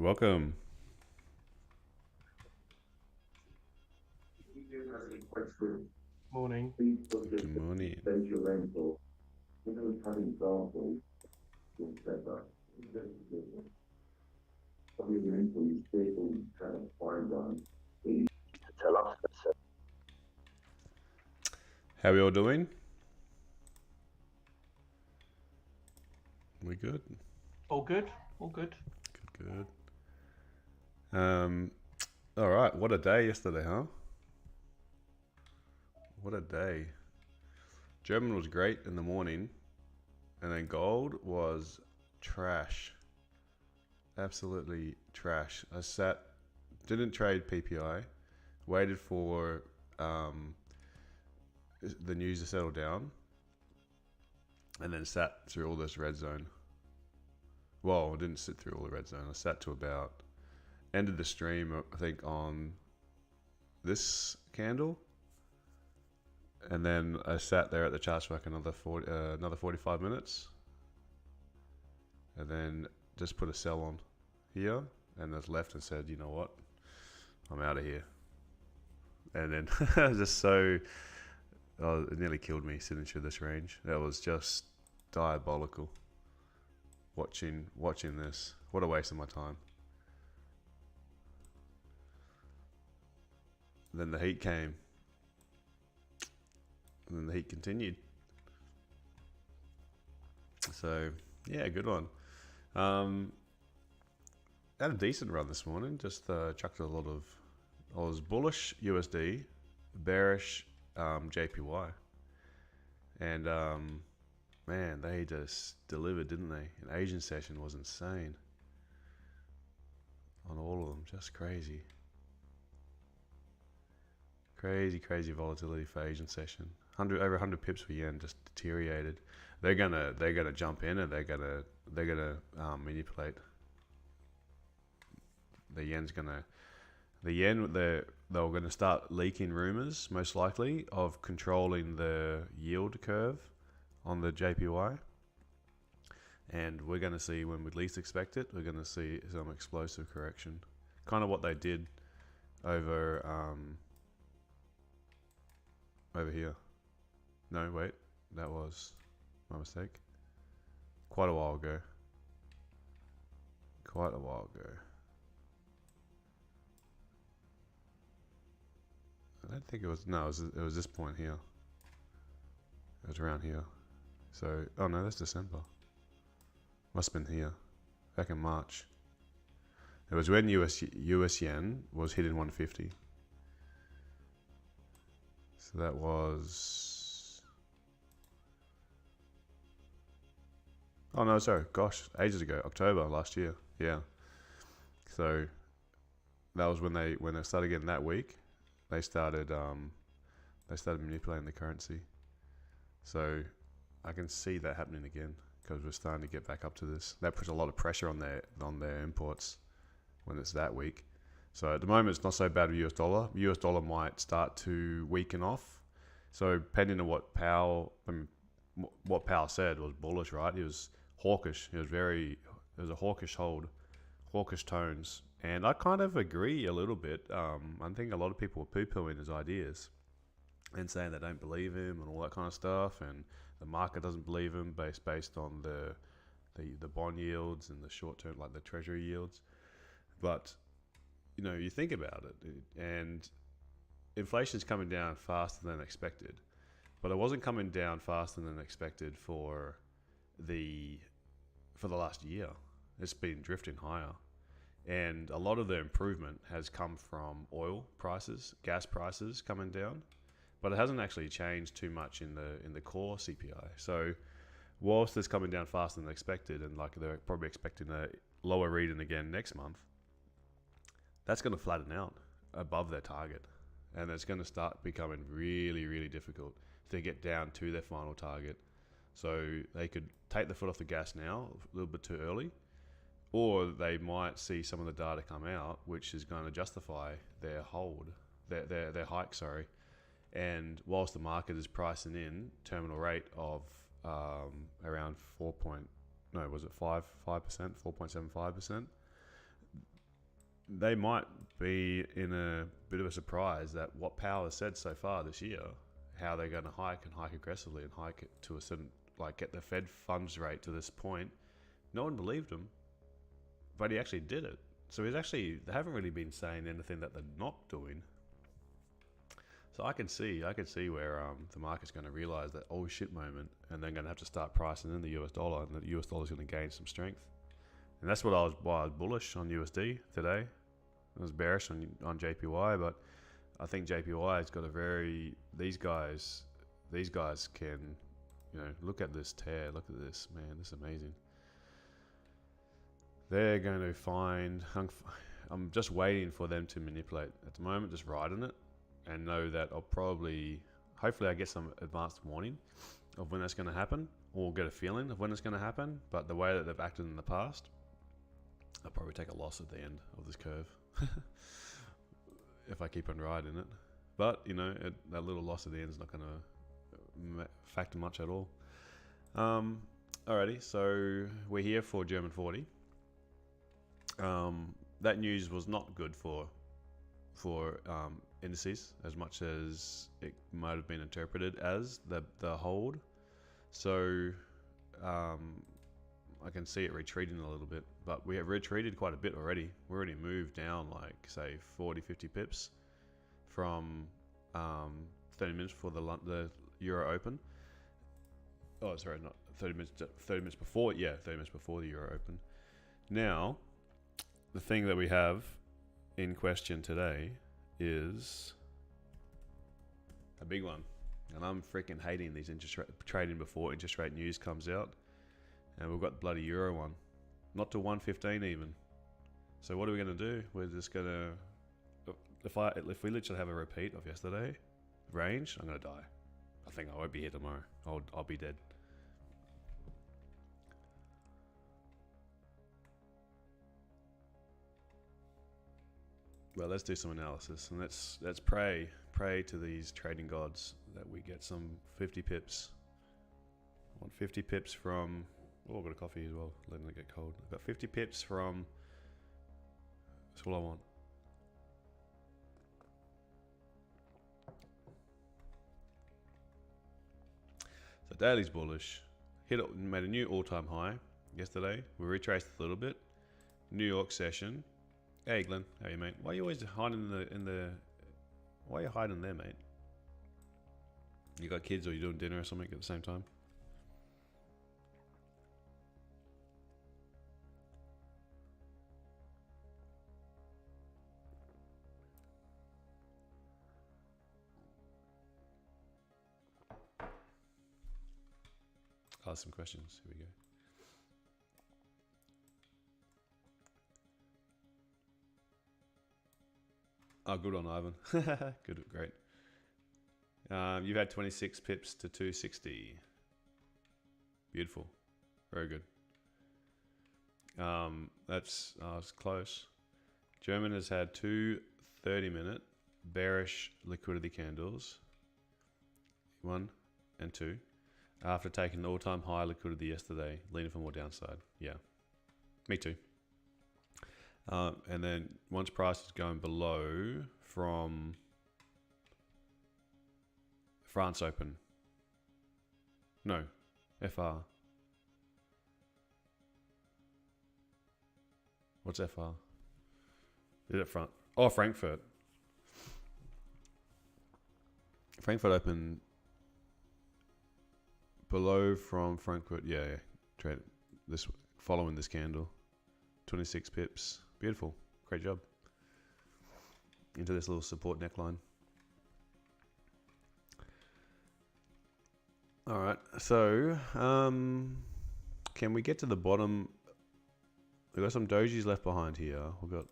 Welcome. Morning. Good morning. How are we all doing? We good? All good? All good. Good, good. All right. What a day yesterday, huh? What a day. German was great in the morning, and then gold was trash. Absolutely trash. Didn't trade PPI, waited for the news to settle down, and then sat through all this red zone. Well, I didn't sit through all the red zone. I sat to about ended the stream, I think, on this candle, and then I sat there at the charts for like another 45 minutes, and then just put a sell on here, and just left and said, you know what, I'm out of here. And then just so, it nearly killed me sitting through this range. That was just diabolical. Watching this, what a waste of my time. Then the heat came, and then the heat continued. So yeah, good one. Had a decent run this morning. Just chucked a lot of. I was bullish USD, bearish JPY, and man, they just delivered, didn't they? An Asian session was insane on all of them. Just crazy. Crazy volatility for Asian session. Over 100 pips for yen just deteriorated. They're gonna jump in, and they're gonna manipulate. The yen they're gonna start leaking rumors, most likely, of controlling the yield curve on the JPY, and we're gonna see, when we least expect it, we're gonna see some explosive correction, kind of what they did over here. No, wait, that was my mistake. Quite a while ago. I don't think it was. No, it was this point here. It was around here. So, oh no, that's December. Must have been here, back in March. It was when US yen was hitting 150. So that was. Oh no, sorry. Gosh, ages ago, October last year. Yeah. So that was when they started getting that weak. They started manipulating the currency. So I can see that happening again, because we're starting to get back up to this. That puts a lot of pressure on their imports when it's that weak. So at the moment, it's not so bad with US dollar. US dollar might start to weaken off. So depending on what Powell said was bullish, right? He was hawkish. It was a hawkish hold, hawkish tones. And I kind of agree a little bit. I think a lot of people were poo-pooing his ideas and saying they don't believe him and all that kind of stuff, and the market doesn't believe him based on the bond yields and the short term, like the treasury yields. But you think about it, and inflation's coming down faster than expected, but it wasn't coming down faster than expected for the last year. It's been drifting higher. And a lot of the improvement has come from oil prices, gas prices coming down, but it hasn't actually changed too much in the core CPI. So whilst it's coming down faster than expected, and like they're probably expecting a lower reading again next month, that's going to flatten out above their target, and it's going to start becoming really difficult to get down to their final target. So they could take the foot off the gas now a little bit too early, or they might see some of the data come out which is going to justify their hike, sorry. And whilst the market is pricing in terminal rate of around 4.75%, 4.75%, they might be in a bit of a surprise that what Powell has said so far this year, how they're going to hike and hike aggressively and hike it to a certain, like get the Fed funds rate to this point. No one believed him, but he actually did it. So he's actually, they haven't really been saying anything that they're not doing. So I can see where the market's going to realize that oh shit moment, and they're going to have to start pricing in the US dollar, and the US dollar is going to gain some strength. And that's why I was bullish on USD today. I was bearish on JPY, but I think JPY has got a very, these guys can, you know, look at this tear, look at this, man, this is amazing. They're going to find, I'm just waiting for them to manipulate. At the moment, just riding it and know that I'll probably, hopefully I get some advanced warning of when that's going to happen, or get a feeling of when it's going to happen. But the way that they've acted in the past, I'll probably take a loss at the end of this curve if I keep on riding it. But, you know, that little loss at the end is not going to factor much at all. Alrighty, so we're here for German 40. That news was not good for indices as much as it might have been interpreted as the hold. So I can see it retreating a little bit, but we have retreated quite a bit already. We already moved down like say 40-50 pips from 30 minutes before the Euro Open. Oh, sorry, not 30 minutes. 30 minutes before, yeah, 30 minutes before the Euro Open. Now, the thing that we have in question today is a big one, and I'm freaking hating these interest rate trading before interest rate news comes out, and we've got the bloody Euro one, not to 115 even. So what are we going to do? We're just going to, if we literally have a repeat of yesterday range, I'm going to die. I think I won't be here tomorrow. I'll be dead. Well, let's do some analysis, and let's pray to these trading gods that we get some 50 pips. I want 50 pips from, oh, I've got a coffee as well, letting it get cold. I've got 50 pips from, that's all I want. So daily's bullish, made a new all-time high yesterday. We retraced a little bit. New York session. Hey Glenn, how are you, mate? Why are you always hiding why are you hiding there, mate? You got kids, or you doing dinner or something at the same time? Ask some questions. Here we go. Oh, good on Ivan. Good, great. You've had 26 pips to 260. Beautiful. Very good. That's close. German has had two 30-minute bearish liquidity candles, 1 and 2, after taking the all-time high liquidity yesterday, leaning for more downside. Yeah, me too. And then once price is going below from France Open, no, FR. What's FR? Is it front? Oh, Frankfurt. Frankfurt Open below from Frankfurt. Yeah, trade this following this candle. 26 pips. Beautiful. Great job. Into this little support neckline. All right. So, can we get to the bottom? We've got some dojis left behind here. We've got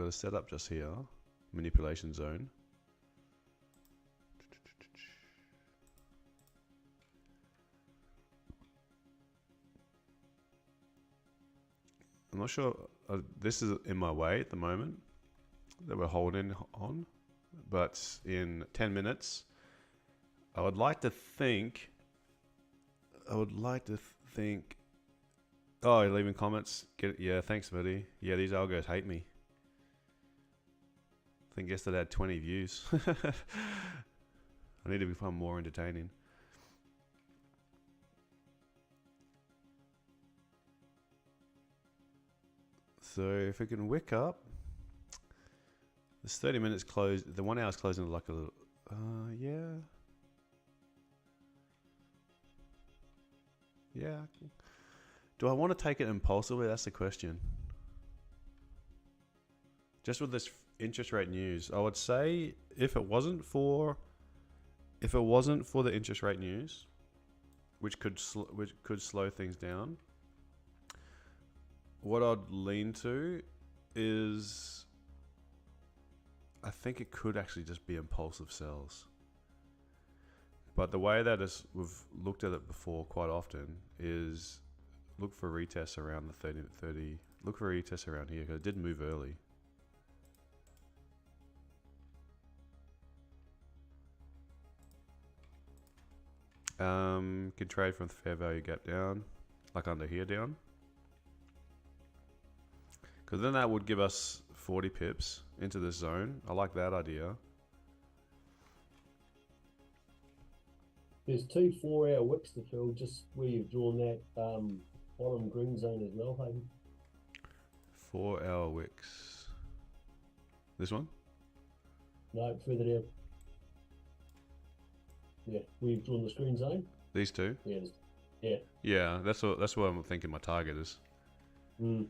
a setup just here. Manipulation zone. I'm not sure, this is in my way at the moment that we're holding on, but in 10 minutes, I would like to think, oh, you're leaving comments? Yeah, thanks buddy. Yeah, these algos hate me. think yesterday had 20 views. I need to become more entertaining. So if we can wick up, this 30 minutes closed. The 1 hour's closing like a little. Yeah. Yeah. Do I want to take it impulsively? That's the question. Just with this interest rate news, I would say if it wasn't for the interest rate news, which could slow things down, what I'd lean to is I think it could actually just be impulsive sells. But the way that we've looked at it before quite often is look for retests around the 30. Look for retests around here because it did move early. Can trade from the fair value gap down, like under here down. Because then that would give us 40 pips into this zone. I like that idea. There's 2 4-hour wicks to fill just where you've drawn that bottom green zone as well, Hayden. 4-hour wicks. This one? No, further down. Yeah, where you've drawn the screen zone. These two? Yeah. Yeah. Yeah, that's what I'm thinking my target is. Mm.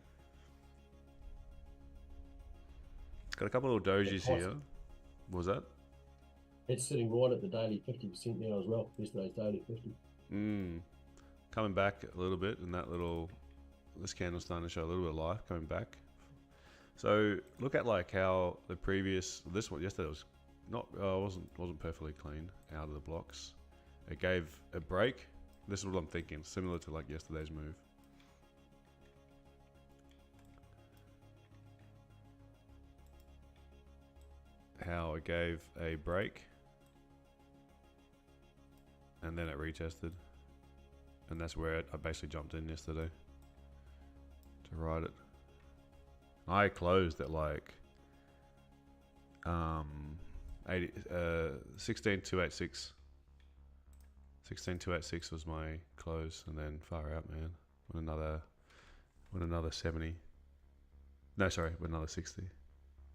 Got a couple of dojis here. What was that? It's sitting right at the daily 50% now as well. Yesterday's daily 50. Coming back a little bit, and this candle's starting to show a little bit of life coming back. So look at like how the previous, this one yesterday was not, wasn't perfectly clean out of the blocks. It gave a break. This is what I'm thinking, similar to like yesterday's move. How it gave a break and then it retested, and that's where I basically jumped in yesterday to ride it. I closed at like 16,286. 16,286 was my close, and then far out, man. With another 70. No, sorry, with another 60.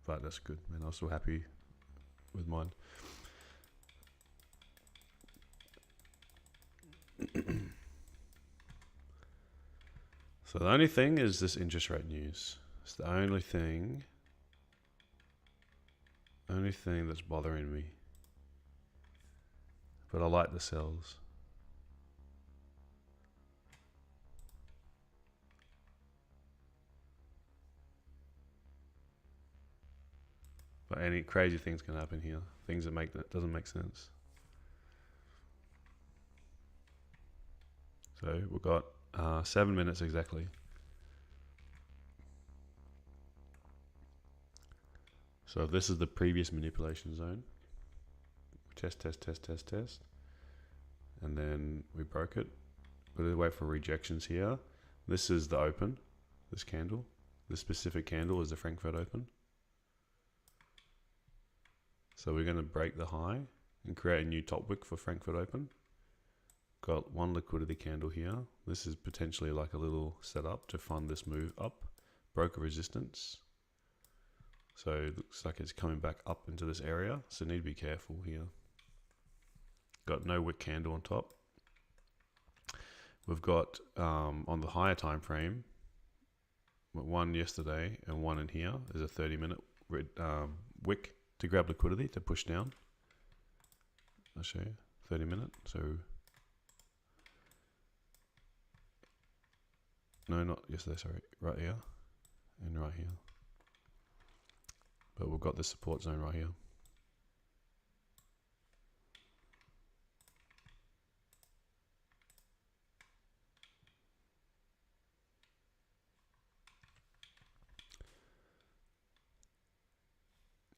But that's good, man. I was still happy with mine. So the only thing is this interest rate news. It's the only thing that's bothering me. But I like the sells. But any crazy things can happen here. Things that doesn't make sense. So we've got 7 minutes exactly. So this is the previous manipulation zone. Test. And then we broke it. We'll wait for rejections here. This is the open, this candle. This specific candle is the Frankfurt open. So we're going to break the high and create a new top wick for Frankfurt open. Got one liquidity candle here. This is potentially like a little setup to fund this move up. Broke a resistance. So it looks like it's coming back up into this area. So need to be careful here. Got no wick candle on top. We've got on the higher time frame, one yesterday and one in here. There's a 30-minute wick to grab liquidity to push down. I'll show you 30-minute. So no, not yesterday. Sorry, right here and right here. But we've got the support zone right here.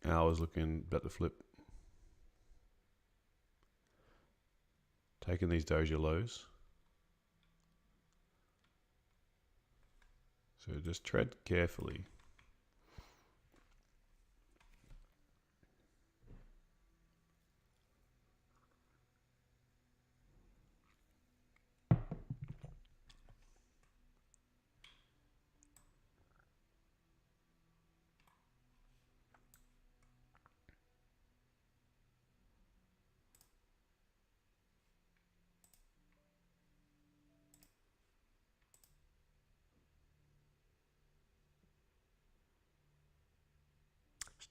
And I was looking at the flip. Taking these doja lows. So just tread carefully.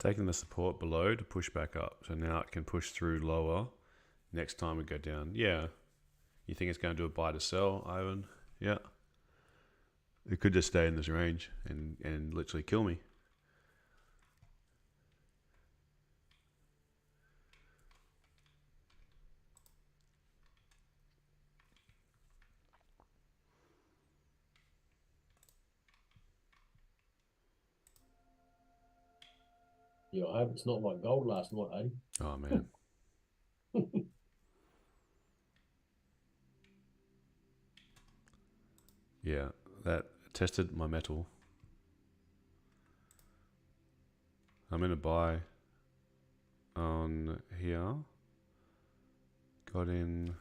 taking the support below to push back up. So now it can push through lower. Next time we go down. Yeah. You think it's going to do a buy to sell, Ivan? Yeah. It could just stay in this range and literally kill me. Yeah, I hope it's not like gold last night, eh? Oh, man. Yeah, that tested my metal. I'm in a buy on here. Got in.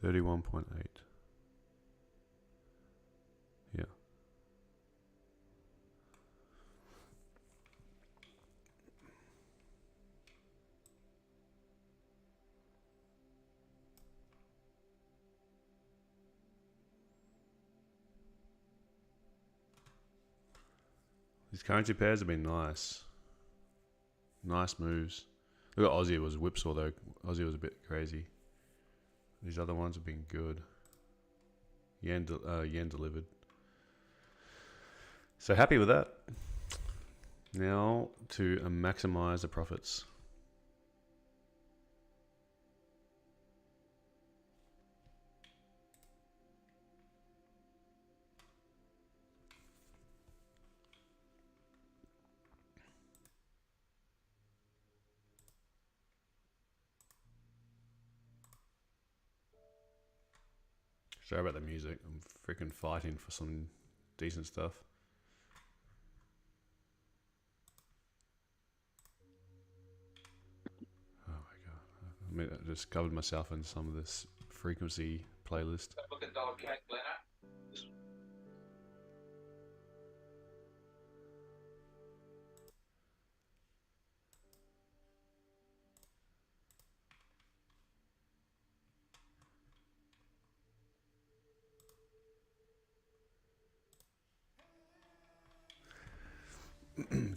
$31.8. Yeah. These currency pairs have been nice. Nice moves. Look at Aussie was whipsaw though. Aussie was a bit crazy. These other ones have been good. Yen delivered. So happy with that. Now to maximize the profits. Sorry about the music. I'm freaking fighting for some decent stuff. Oh my god. I mean, I just covered myself in some of this frequency playlist. Look at dollar cake, Leonard.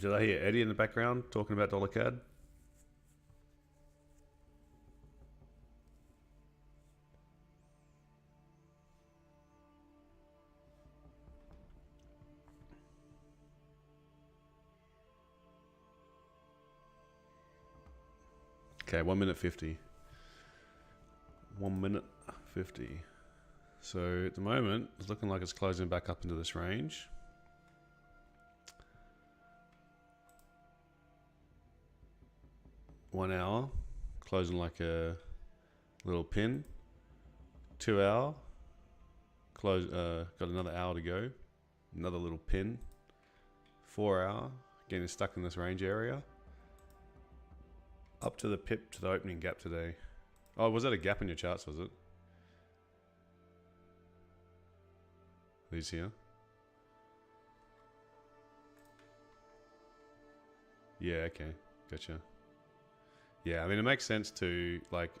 Did I hear Eddie in the background talking about dollar CAD? Okay, 1 minute 50. 1 minute 50. So at the moment, it's looking like it's closing back up into this range. One hour, closing like a little pin. 2 hour, close. Got another hour to go. Another little pin. 4 hour, getting stuck in this range area. Up to the pip to the opening gap today. Oh, was that a gap in your charts? Was it? These here. Yeah. Okay. Gotcha. Yeah, I mean, it makes sense to like,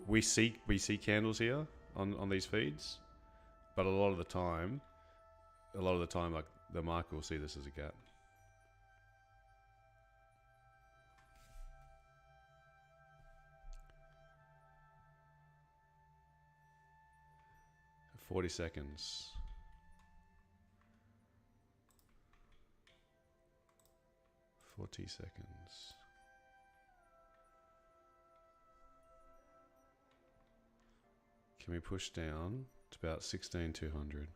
we see candles here on these feeds, but a lot of the time, like the market will see this as a gap. For 40 seconds. Forty seconds. Can we push down to about 16,200?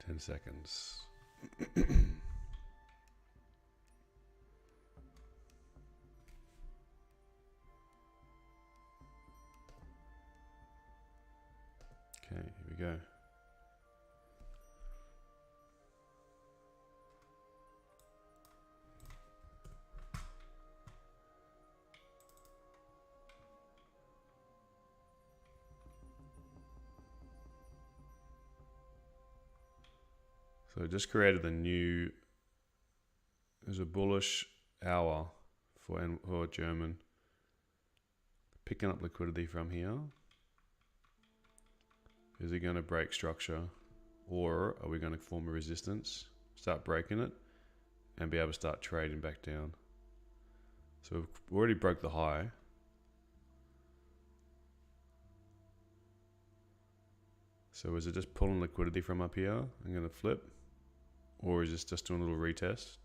Ten seconds. Okay, here we go. So it just created the new, there's a bullish hour for German. Picking up liquidity from here. Is it going to break structure, or are we going to form a resistance, start breaking it, and be able to start trading back down? So we've already broke the high. So is it just pulling liquidity from up here? I'm going to flip, or is this just doing a little retest?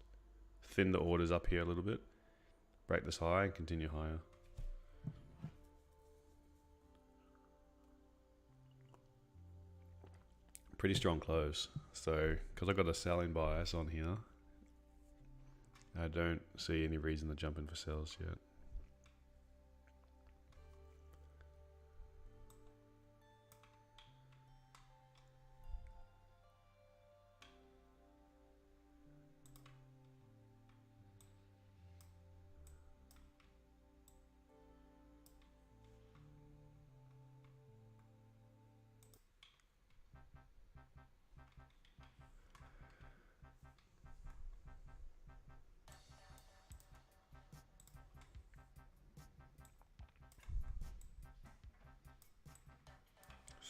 Thin the orders up here a little bit, break this high and continue higher. Pretty strong close. So because I've got a selling bias on here, I don't see any reason to jump in for sales yet.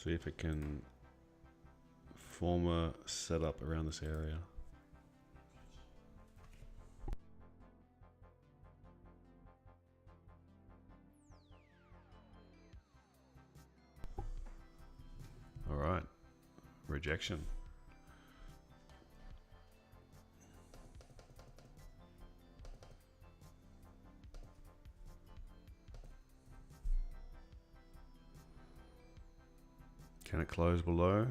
See if it can form a setup around this area. All right, rejection. Can it close below?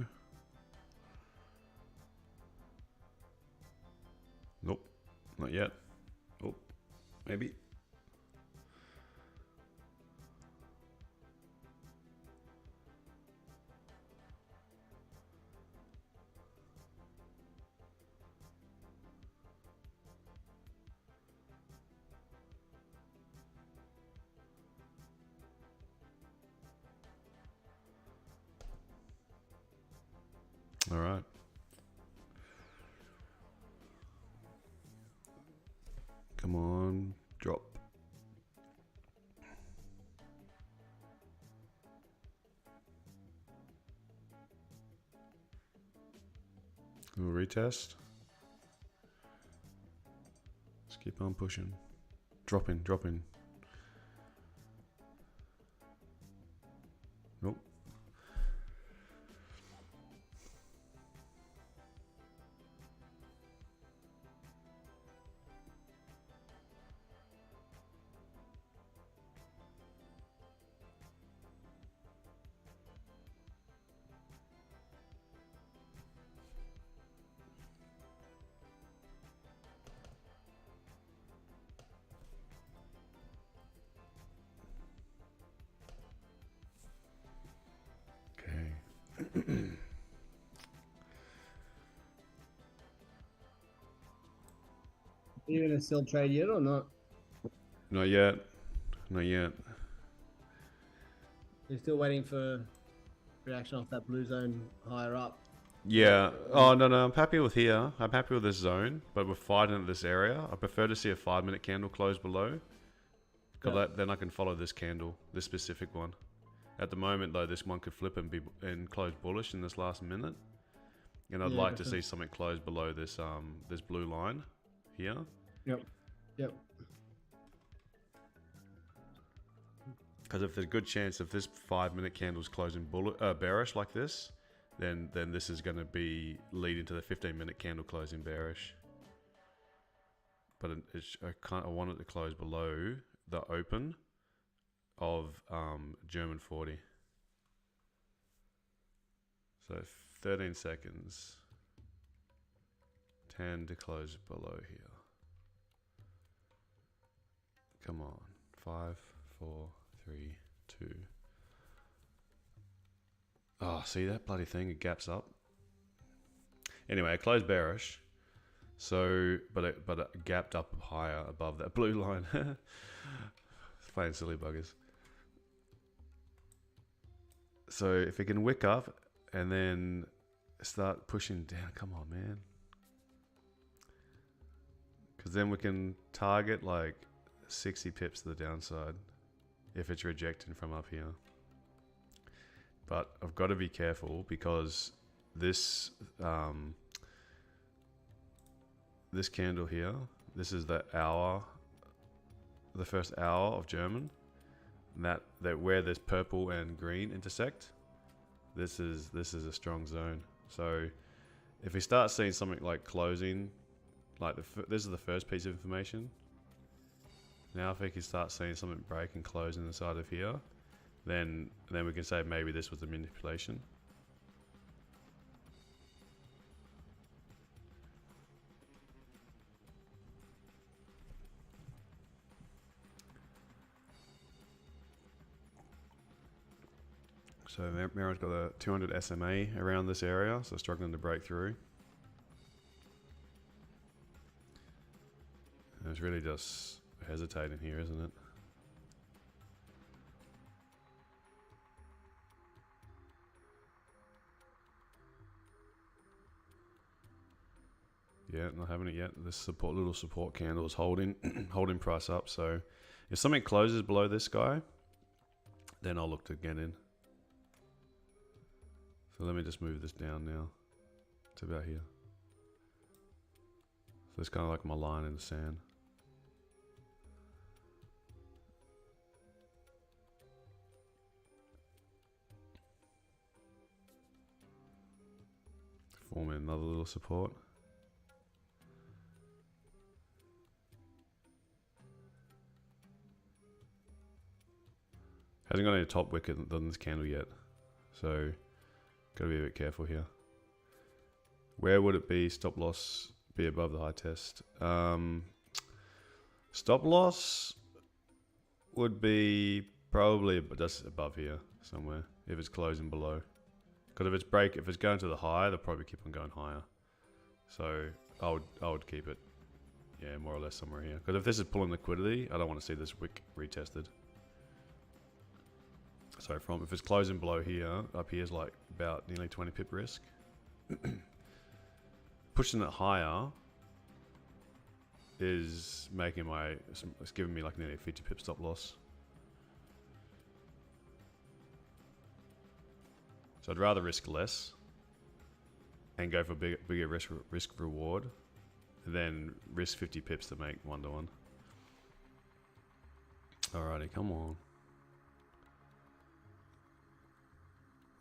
Nope, not yet. Oh, maybe. All right. Come on, drop. We'll retest. Let's keep on pushing. Dropping, dropping. Nope. Are you going to still trade yet or not? Not yet. Not yet. You're still waiting for reaction off that blue zone higher up. Yeah. Oh, no, I'm happy with here. I'm happy with this zone, but we're fighting at this area. I prefer to see a 5-minute candle close below, because then I can follow this candle, this specific one. At the moment, though, this one could flip and close bullish in this last minute, and I'd like to see something close below this this blue line here. Yep. Because if there's a good chance if this 5-minute candle's closing bearish like this, then this is going to be leading to the 15-minute candle closing bearish. But I want it to close below the open of German 40. So 13 seconds. 10 to close below here. Come on. 5, 4, 3, 2. Oh, see that bloody thing? It gaps up. Anyway, it closed bearish. So, but it gapped up higher above that blue line. It's playing silly buggers. So if it can wick up and then start pushing down, come on, man. Because then we can target like 60 pips to the downside if it's rejecting from up here. But I've got to be careful because this this candle here, this is the hour, the first hour of German. And that where there's purple and green intersect, this is a strong zone. So if we start seeing something like closing, like this is the first piece of information. Now if we can start seeing something break and close inside of here, then we can say maybe this was the manipulation. So Meron's got a 200 SMA around this area, so struggling to break through. And it's really just hesitating here, isn't it? Yeah, not having it yet. This little support candle is holding holding price up. So if something closes below this guy, then I'll look to get in. So let me just move this down now to about here. So it's kind of like my line in the sand. Forming another little support. Hasn't got any top wick on this candle yet, so got to be a bit careful here. Where would it be? Stop loss be above the high test. Stop loss would be probably just above here somewhere if it's closing below. Because if it's going to the high, they'll probably keep on going higher. So I would keep it, yeah, more or less somewhere here. Because if this is pulling liquidity, I don't want to see this wick retested. So if it's closing below here, up here is like about nearly 20 pip risk. Pushing it higher is it's giving me like nearly a 50 pip stop loss. So I'd rather risk less and go for bigger risk reward than risk 50 pips to make 1-to-1. Alrighty, come on.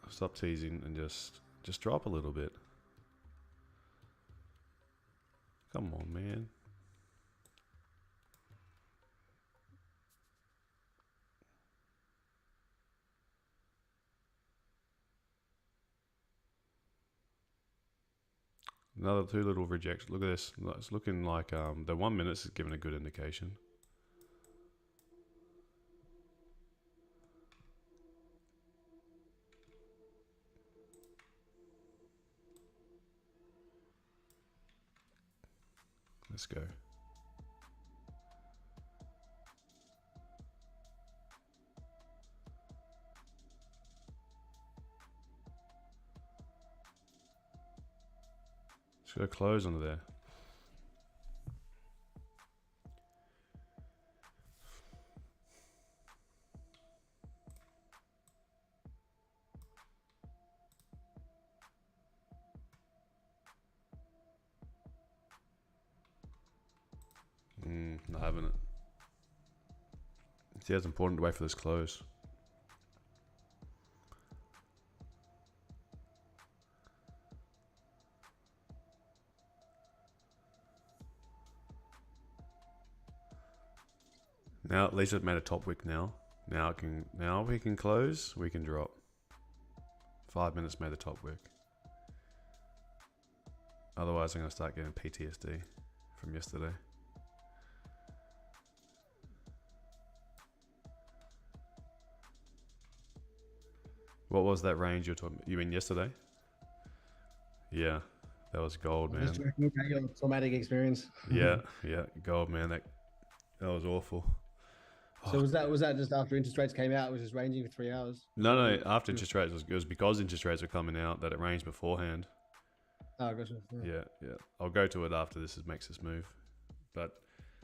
Stop teasing and just drop a little bit. Come on, man. Another 2 little rejections. Look at this. It's looking like the 1 minute is giving a good indication. Let's go. Just gotta close under there. Not having it. See, it's important to wait for this close. Now at least I've made a top wick now. Now we can close, we can drop. 5 minutes made the top wick. Otherwise I'm gonna start getting PTSD from yesterday. What was that range you're talking about? You mean yesterday? Yeah, that was gold, man. Just talking about your traumatic experience. Yeah, gold, man. That was awful. So was that just after interest rates came out? It was just ranging for 3 hours? No. After interest rates, it was because interest rates were coming out that it ranged beforehand. Oh, gotcha. Yeah. I'll go to it after this makes this move. But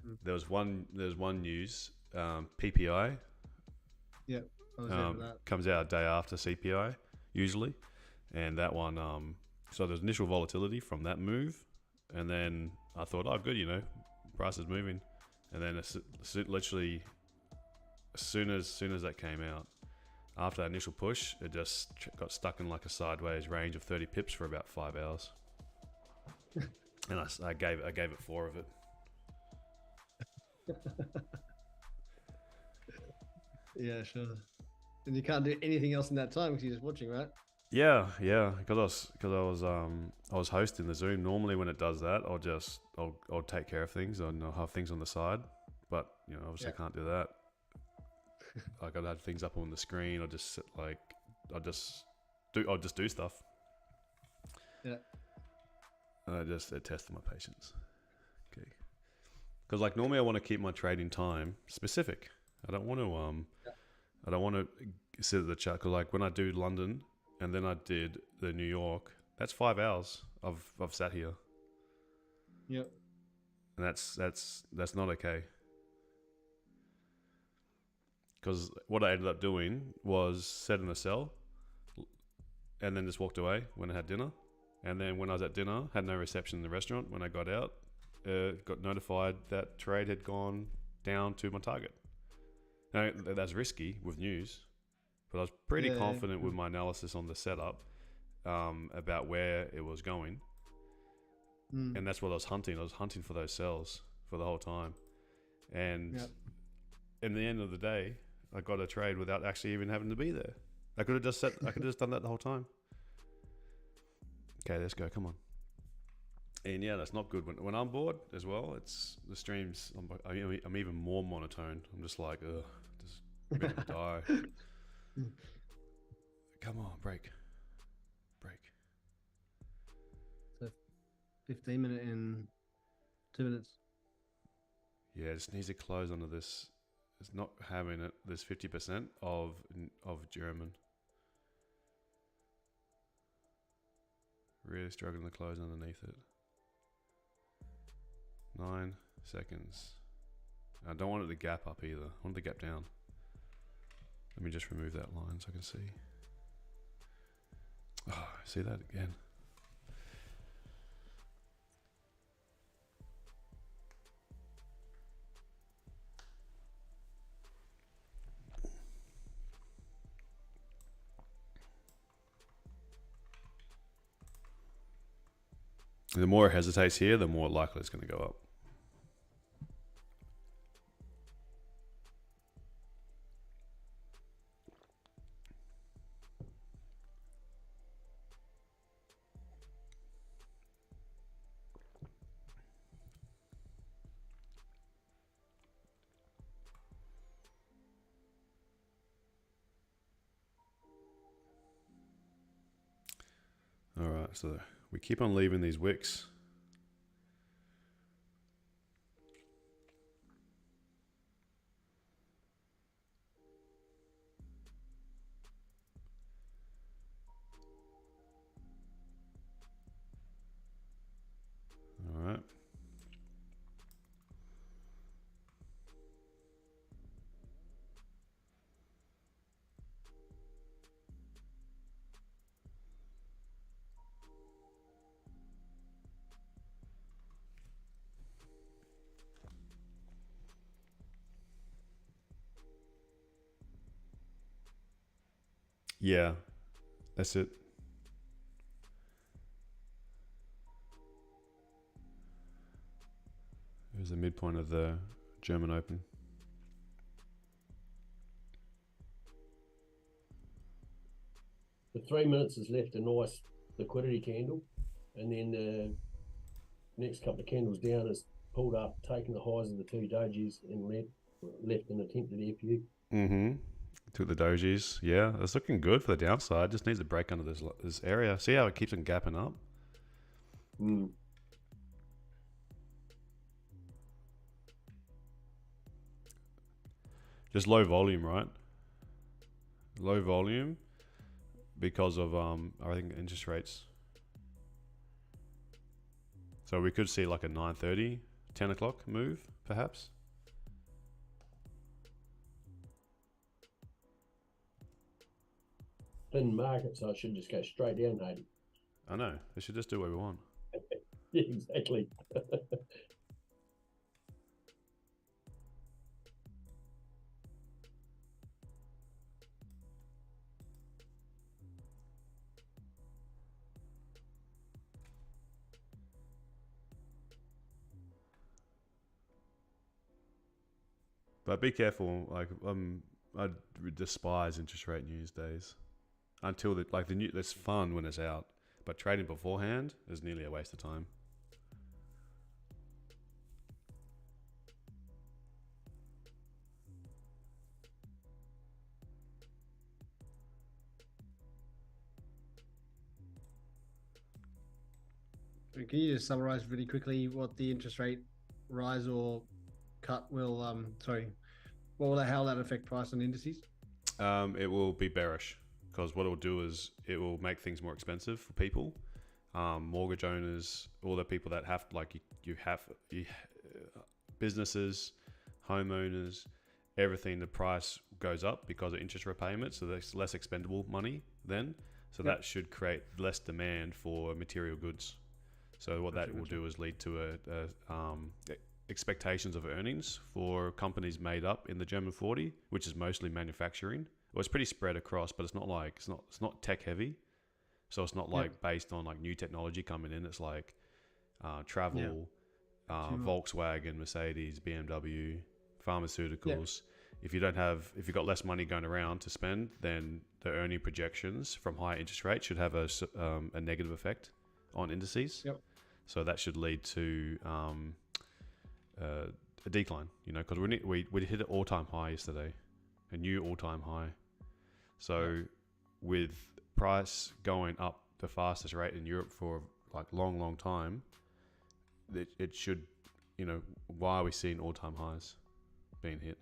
Mm. there's one news, PPI Yeah, I was there for that. comes out a day after CPI usually, and that one so there's initial volatility from that move, and then I thought, oh good, price is moving, and then literally as soon as that came out, after that initial push, it just got stuck in like a sideways range of 30 pips for about 5 hours. And I gave it 4 of it. Yeah, sure. And you can't do anything else in that time because you're just watching, right? Yeah, because I was hosting the Zoom. Normally when it does that, I'll take care of things and I'll have things on the side, but obviously I can't do that. Like I'd have things up on the screen. I'll just do stuff. Yeah. And it tested my patience. Okay. Because like normally I want to keep my trading time specific. I don't want to sit at the chart. Cause like when I do London and then I did the New York, that's 5 hours I've sat here. Yep. And that's not okay. Because what I ended up doing was setting a sell and then just walked away when I had dinner. And then when I was at dinner, had no reception in the restaurant. When I got out, got notified that trade had gone down to my target. Now, that's risky with news, but I was pretty confident with my analysis on the setup about where it was going. And that's what I was hunting. I was hunting for those sells for the whole time. And in the end of the day, I got a trade without actually even having to be there. I could have just done that the whole time. Okay, let's go. Come on. And yeah, that's not good. When I'm bored as well, it's the streams. I'm even more monotone. I'm just like, just ready to die. Come on, break. So 15 minute in 2 minutes. Yeah, it just needs to close under this. It's not having it. There's 50% of German. Really struggling to close underneath it. 9 seconds. I don't want it to gap up either. I want it to gap down. Let me just remove that line so I can see. Oh, see that again. The more it hesitates here, the more likely it's going to go up. All right, so we keep on leaving these wicks. All right. Yeah, that's it. It was the midpoint of the German Open. The 3 minutes has left a nice liquidity candle, and then the next couple of candles down has pulled up, taken the highs of the 2 dojis and left an attempted FU. Mm-hmm. Took the dojis. Yeah, it's looking good for the downside. Just needs to break under this area. See how it keeps on gapping up? Mm. Just low volume, right? Low volume because of I think interest rates. So we could see like a 930 10 o'clock move, perhaps. Thin market, so it should just go straight down, Hayden. I know. They should just do what we want. Yeah, exactly. But be careful. Like I despise interest rate news days. Until the new, it's fun when it's out, but trading beforehand is nearly a waste of time. Can you just summarize really quickly what the interest rate rise or cut will, how will that affect price on indices? It will be bearish because what it will do is it will make things more expensive for people, mortgage owners, all the people that have businesses, homeowners, everything. The price goes up because of interest repayment, so there's less expendable money then. So that should create less demand for material goods. So what that will do is lead to expectations of earnings for companies made up in the German 40, which is mostly manufacturing. Well, it's pretty spread across, but it's not tech heavy. So it's not like based on like new technology coming in. It's like travel, Volkswagen, Mercedes, BMW, pharmaceuticals. If you've got less money going around to spend, then the earning projections from higher interest rates should have a negative effect on indices. Yep. So that should lead to a decline, because we hit an all-time high yesterday, a new all-time high. So with price going up the fastest rate in Europe for like long time, it should, why are we seeing all-time highs being hit?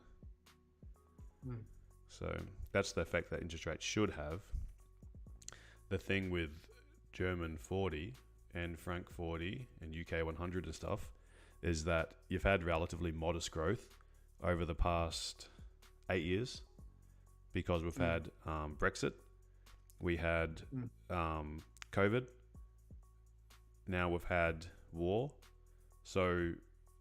So that's the effect that interest rates should have. The thing with German 40 and Frank 40 and UK 100 and stuff is that you've had relatively modest growth over the past 8 years because we've had Brexit, we had COVID, now we've had war. So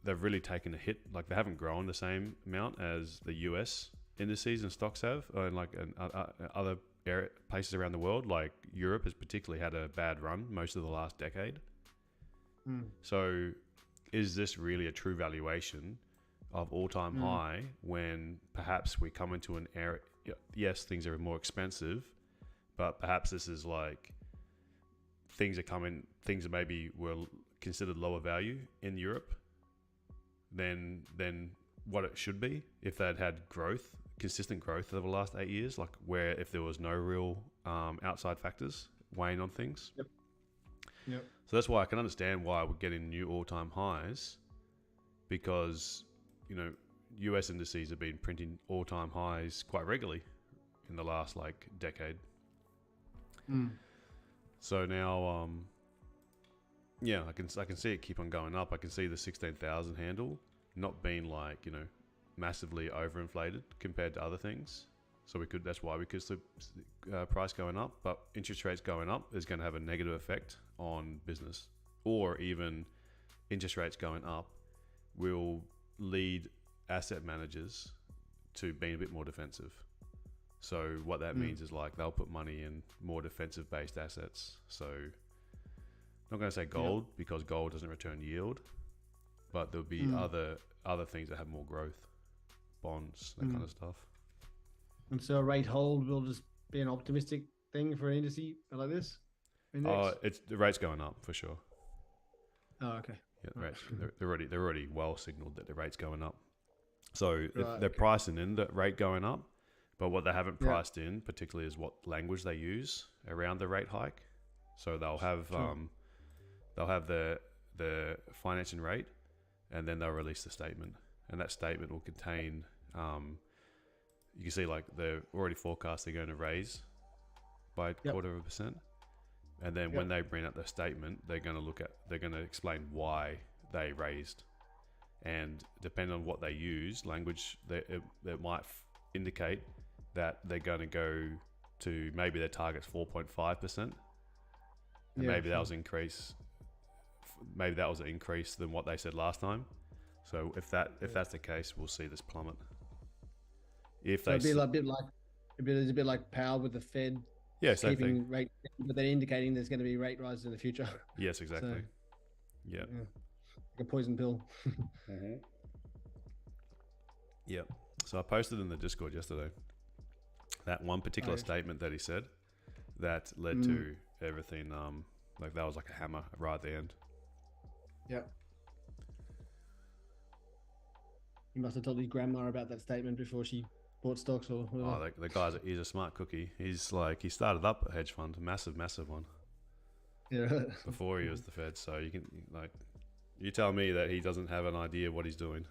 they've really taken a hit. Like they haven't grown the same amount as the US indices and stocks have, and other places around the world. Like Europe has particularly had a bad run most of the last decade. So is this really a true valuation of all-time high when perhaps we come into an era? Yes, things are more expensive, but perhaps this is like things that maybe were considered lower value in Europe than what it should be if they'd had consistent growth over the last 8 years, like where if there was no real outside factors weighing on things. Yep. So that's why I can understand why we're getting new all-time highs, because US indices have been printing all-time highs quite regularly in the last like decade. So now I can see it keep on going up. I can see the 16,000 handle not being like massively overinflated compared to other things. So that's why we could see price going up, but interest rates going up is going to have a negative effect on business, or even interest rates going up will lead asset managers to being a bit more defensive. So what that means is like they'll put money in more defensive based assets. So I'm not going to say gold because gold doesn't return yield, but there'll be other things that have more growth, bonds, that kind of stuff. And so a rate hold will just be an optimistic thing for an index like this? The rate's going up for sure. Oh, okay. Yeah, they're already well signaled that the rate's going up. So they're pricing in that rate going up, but what they haven't priced in particularly is what language they use around the rate hike. So they'll have the financing rate, and then they'll release the statement, and that statement will contain you can see like they're already forecast they're going to raise by 0.25%, and then when they bring up their statement, they're going to explain why they raised, and depending on what they use, language, it might indicate that they're going to go to maybe their target's 4.5%, and maybe that was increase. Maybe that was an increase than what they said last time. So if that's the case, we'll see this plummet. If So it'd be a bit like power with the Fed. Yeah, same keeping thing. rate, but they're indicating there's going to be rate rises in the future. Yes, exactly. So, yeah. Like a poison pill. Yep. So I posted in the Discord yesterday that one particular statement that he said that led to everything. Like that was like a hammer right at the end. Yeah. You must have told his grandma about that statement before she bought stocks or whatever. Oh, the he's a smart cookie. He's like, he started up a hedge fund, massive one. Yeah. Before he was the Fed. So you can, like, you tell me that he doesn't have an idea what he's doing.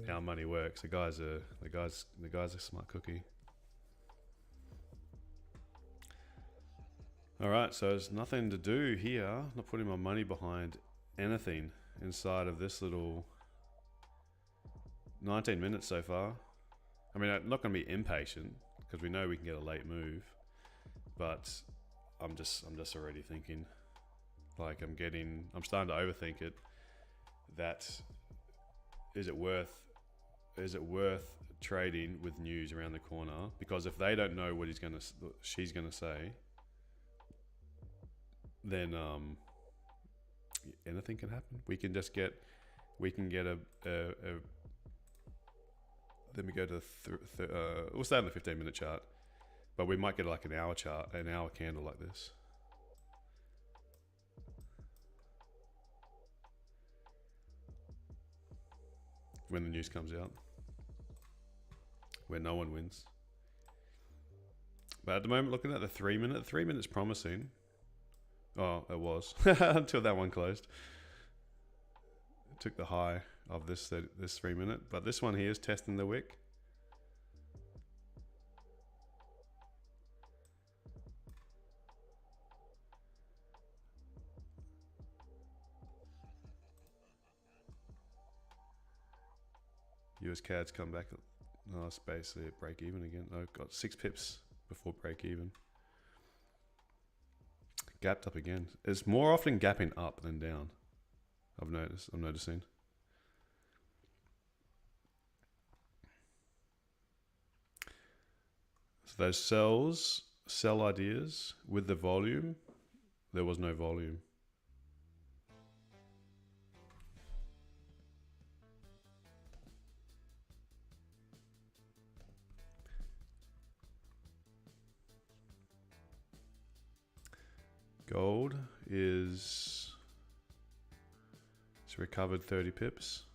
How money works. The guy's a smart cookie. All right, so there's nothing to do here. I'm not putting my money behind anything inside of this little 19 minutes so far. I mean, I'm not going to be impatient because we know we can get a late move, but I'm just already thinking, like I'm starting to overthink it. That is it worth trading with news around the corner? Because if they don't know what she's gonna say, then anything can happen. We can get a let me go to we'll stay on the 15-minute chart, but we might get like an hour candle like this. When the news comes out, where no one wins. But at the moment, looking at the 3 minute, 3 minutes promising. Oh, it was until that one closed. It took the high of this 3 minute, but this one here is testing the wick. US CAD's come back. No, it's basically at break even again. I've got 6 pips before break even. Gapped up again. It's more often gapping up than down. I'm noticing. So those sell ideas with the volume. There was no volume. Gold it's recovered 30 pips.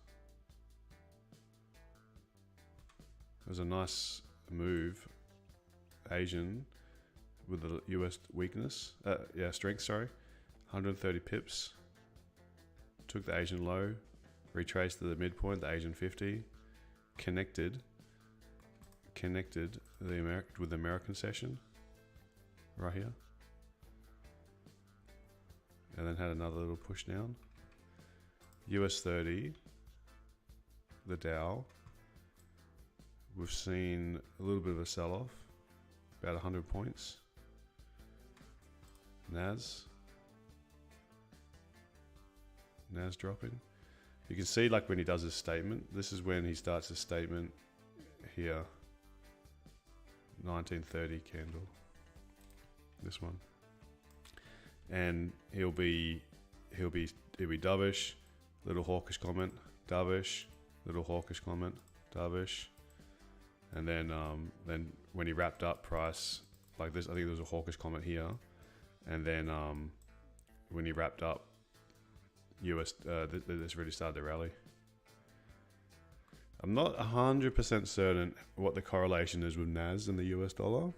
It was a nice move. Asian with the US weakness. Strength, sorry. 130 pips. Took the Asian low, retraced to the midpoint, the Asian 50, connected with the American session right here. And then had another little push down. US 30, the Dow. We've seen a little bit of a sell-off, about 100 points. Nas dropping. You can see like when he does his statement, this is when he starts his statement here. 1930 candle. This one. And he'll be dovish, little hawkish comment, dovish, little hawkish comment, dovish, and then when he wrapped up price like this, I think there was a hawkish comment here, and then when he wrapped up US, this really started to rally. I'm not 100% certain what the correlation is with NAS and the US dollar,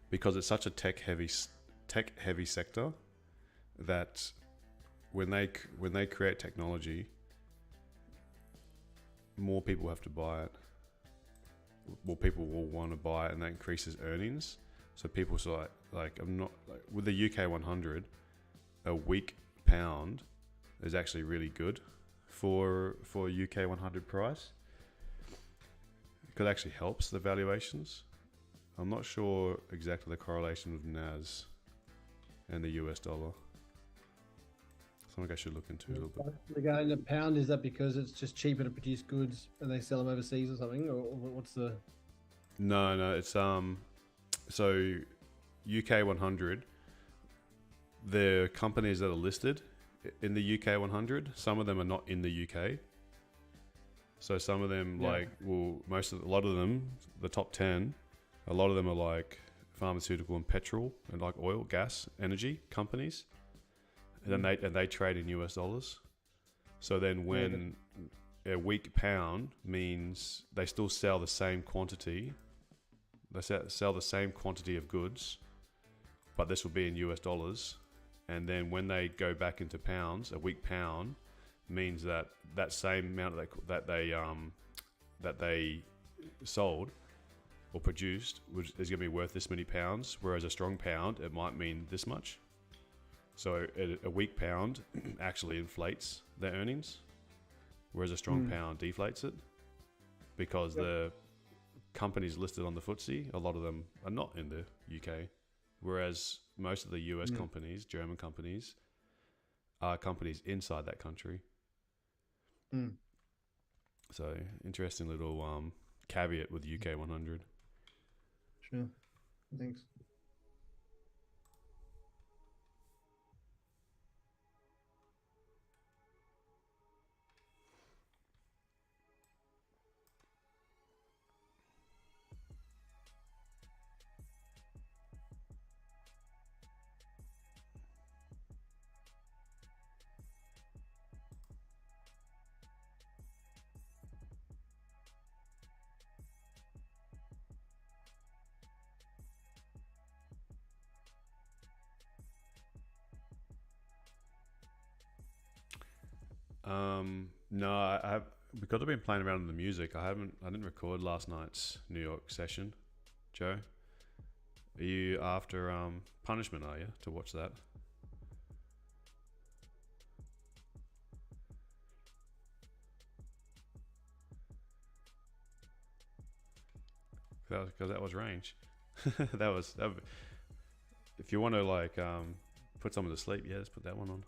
because it's such a tech heavy sector that when they create technology, more people have to buy it. Well, people will want to buy it, and that increases earnings. So people like I'm not like with the UK 100, a weak pound is actually really good for UK 100 price. It actually helps the valuations. I'm not sure exactly the correlation with NAS and the US dollar. Something I should look into a little bit. Regarding the pound, is that because it's just cheaper to produce goods and they sell them overseas or something, or what's the? No, it's so UK 100. The companies that are listed in the UK 100, some of them are not in the UK. So some of them, Yeah. like, well, a lot of them, the top 10, a lot of them are like pharmaceutical and petrol and like oil, gas, energy companies, and then they trade in US dollars. So then when a weak pound means they still sell the same quantity, they sell the same quantity of goods, but this will be in US dollars. And then when they go back into pounds, a weak pound means that same amount that they sold or produced is going to be worth this many pounds, whereas a strong pound, it might mean this much. So a weak pound actually inflates their earnings, whereas a strong pound deflates it, because the companies listed on the FTSE, a lot of them are not in the UK, whereas most of the US companies, German companies, are companies inside that country. So interesting little caveat with UK 100. Sure. Thanks. No, I have, because I've been playing around with the music. I didn't record last night's New York session. Joe, are you after punishment? Are you to watch that? Because that was range. that was. If you want to like put someone to sleep, yeah, let's put that one on.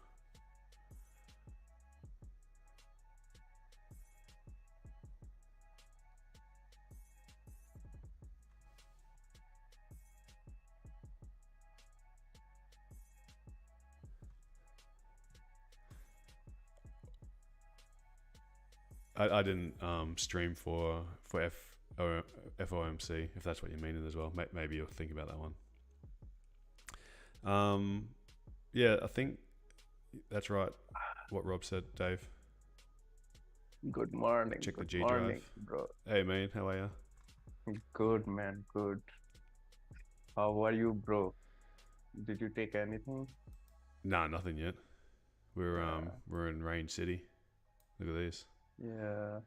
I didn't stream for FOMC, if that's what you mean as well. Maybe you'll think about that one. Yeah, I think that's right. What Rob said, Dave. Good morning. Check the Good G morning, drive. bro. Hey man, how are you? Good, man. Good. How are you, bro? Did you take anything? Nah, nothing yet. We're in Rain City. Look at this. Yeah.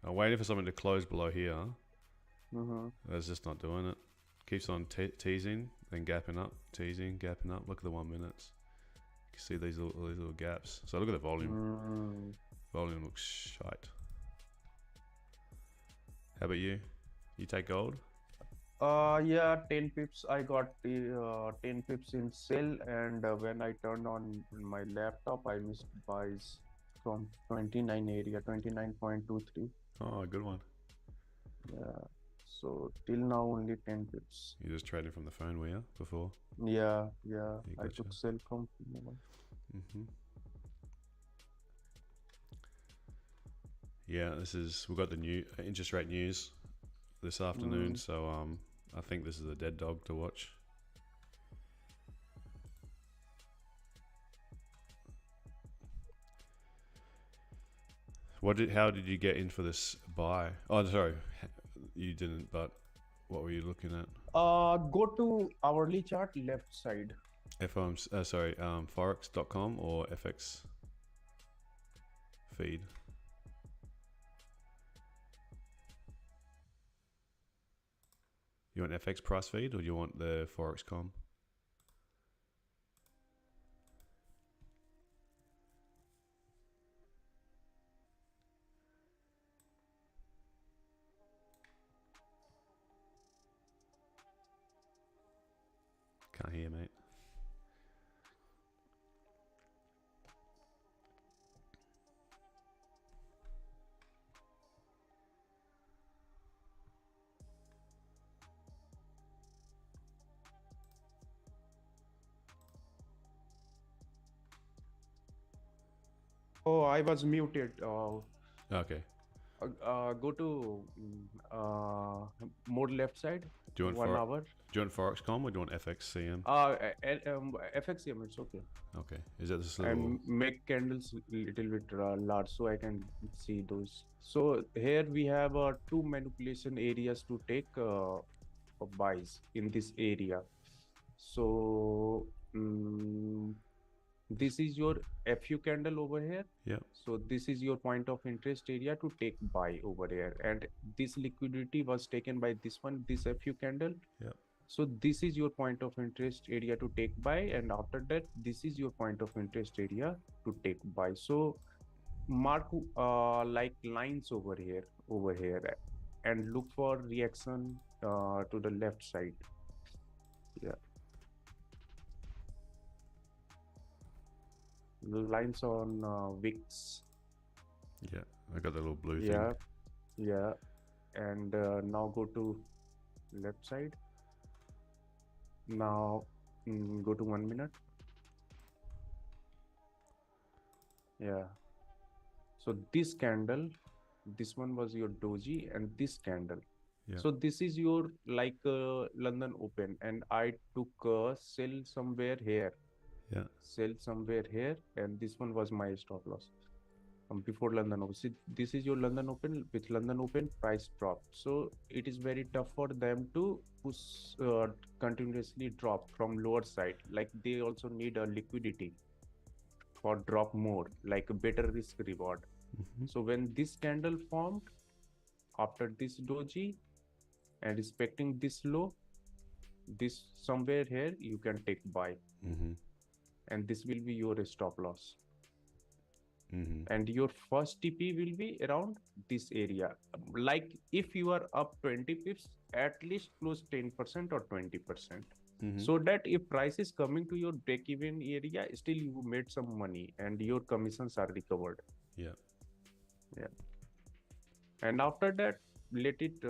I'm waiting for something to close below here. Mm-hmm. It's just not doing it. Keeps on teasing, then gapping up, teasing, gapping up. Look at the 1 minutes. You can see these little gaps. So look at the volume. Volume looks shite. How about you? You take gold? Yeah, 10 pips. I got the 10 pips in sell, and when I turned on my laptop, I missed buys from 29 area, 29.23. Oh, good one. Yeah. So till now only 10 pips. You just traded from the phone, were you, before? Yeah. I gotcha. took sell from mobile. Yeah, we've got the new interest rate news this afternoon, so I think this is a dead dog to watch. How did you get in for this buy? Oh, sorry, you didn't. But what were you looking at? Go to hourly chart left side. Forex.com or FX feed. You want FX price feed or do you want the Forex.com? Can't hear, mate. Oh, I was muted. Okay. Go to more left side. Do you want 1 hour. Do you want Forex.com or do you want FXCM? FXCM, it's okay. Okay. Is that this little? And make candles little bit large so I can see those. So here we have two manipulation areas to take buys in this area. So this is your FU candle over here. Yeah. So this is your point of interest area to take buy over here, and this liquidity was taken by this one, this FU candle. Yeah. So this is your point of interest area to take buy, and after that this is your point of interest area to take buy. So mark like lines over here and look for reaction to the left side. Yeah, lines on wicks. Yeah. I got the little blue Yeah, thing. yeah. And now go to left side. Now go to 1 minute. Yeah. So this candle, this one was your doji, and this candle. Yeah. So this is your like London Open, and I took sell somewhere here. Yeah. Sell somewhere here, and this one was my stop loss before London Open. See, this is your London Open. With London Open, price dropped. So it is very tough for them to push continuously drop from lower side. Like they also need a liquidity for drop more, like a better risk reward. So when this candle formed after this doji and respecting this low, this somewhere here you can take buy, and this will be your stop loss. And your first TP will be around this area. Like if you are up 20 pips, at least close 10% or 20%. So that if price is coming to your break-even area, still you made some money and your commissions are recovered. Yeah. Yeah. And after that, let it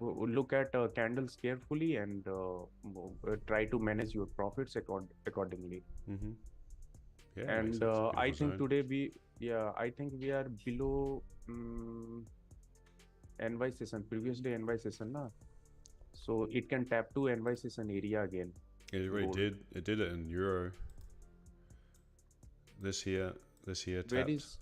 look at candles carefully and try to manage your profits accordingly. Yeah. And I think today I think we are below NY session, previous day NY session, na? So it can tap to NY session area again. It really did. It did it in Euro. This here tapped. Where is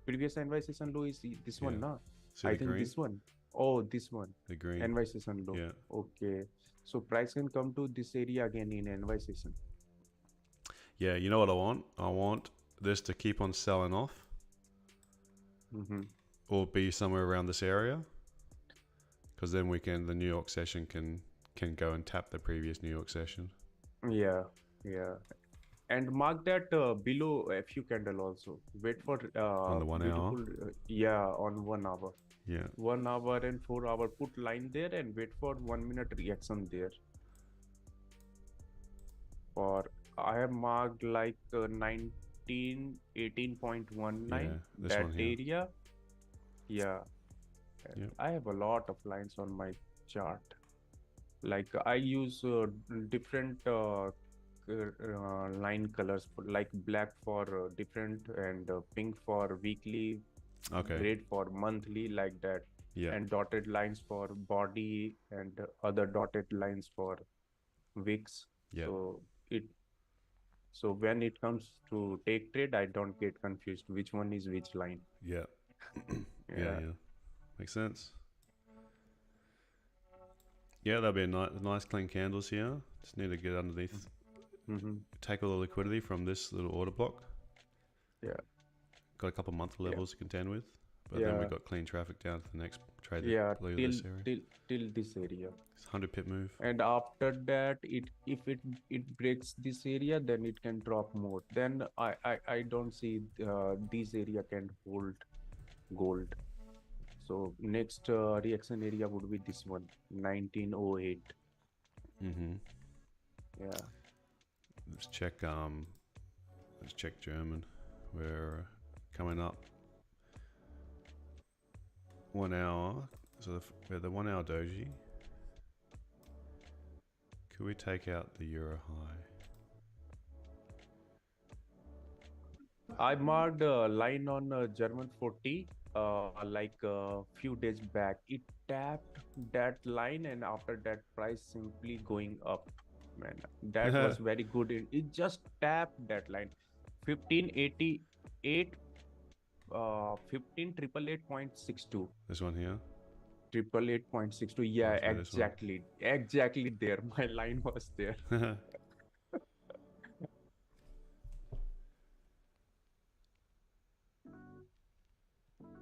previous NY session low is this one, na? See I the think green? this one. Oh, this one. The green. NY session low. Yeah. Okay. So price can come to this area again in NY session. Yeah, you know what I want? I want this to keep on selling off, or be somewhere around this area, because then the New York session can go and tap the previous New York session. Yeah, yeah. And mark that below FU candle also. Wait for On the 1 hour? On 1 hour. Yeah. 1 hour and 4 hour. Put line there and wait for 1 minute reaction there. For I have marked like 18.19 this that one here. area. Yeah. Yep. I have a lot of lines on my chart. Like I use different line colors, like black for different and pink for weekly, red for monthly, like that. Yeah. And dotted lines for body and other dotted lines for wicks. Yeah. So when it comes to take trade, I don't get confused which one is which line. Yeah. Yeah. Makes sense. Yeah, that'll be nice clean candles here. Just need to get underneath. Take all the liquidity from this little order block. Yeah. Got a couple monthly levels to contend with. But then we've got clean traffic down to the next trade. Till this area. It's 100 pip move. And after that, if it breaks this area, then it can drop more. Then I don't see this area can hold gold. So next reaction area would be this one, 1908. Mm-hmm. Yeah. Let's check German. We're coming up 1 hour. So we're the 1 hour doji. Could we take out the euro high? I marked a line on German 40 like a few days back. It tapped that line, and after that, price simply going up. Man, that was very good. It just tapped that line, 1588, 15,888.62. This one here. 888.62. Yeah, Oh, so this one. exactly there. My line was there.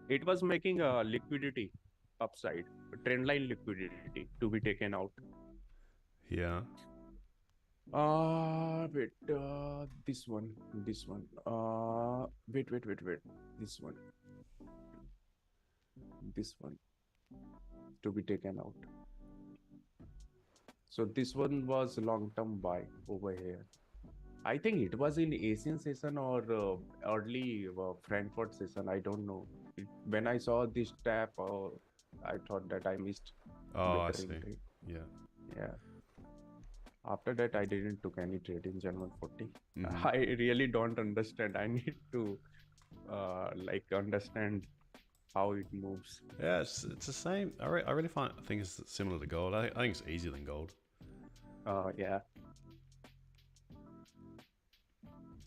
It was making a liquidity upside, trend line liquidity to be taken out. Yeah. Wait, this one. Wait, this one to be taken out. So this one was long-term buy over here. I think it was in Asian session or early Frankfurt session. I don't know. When I saw this tap, I thought that I missed. Oh, I better see. entry. Yeah. Yeah. After that, I didn't took any trade in German 40. Mhm. I really don't understand. I need to like understand how it moves. Yeah, it's the same. I really think it's similar to gold. I think it's easier than gold. Yeah.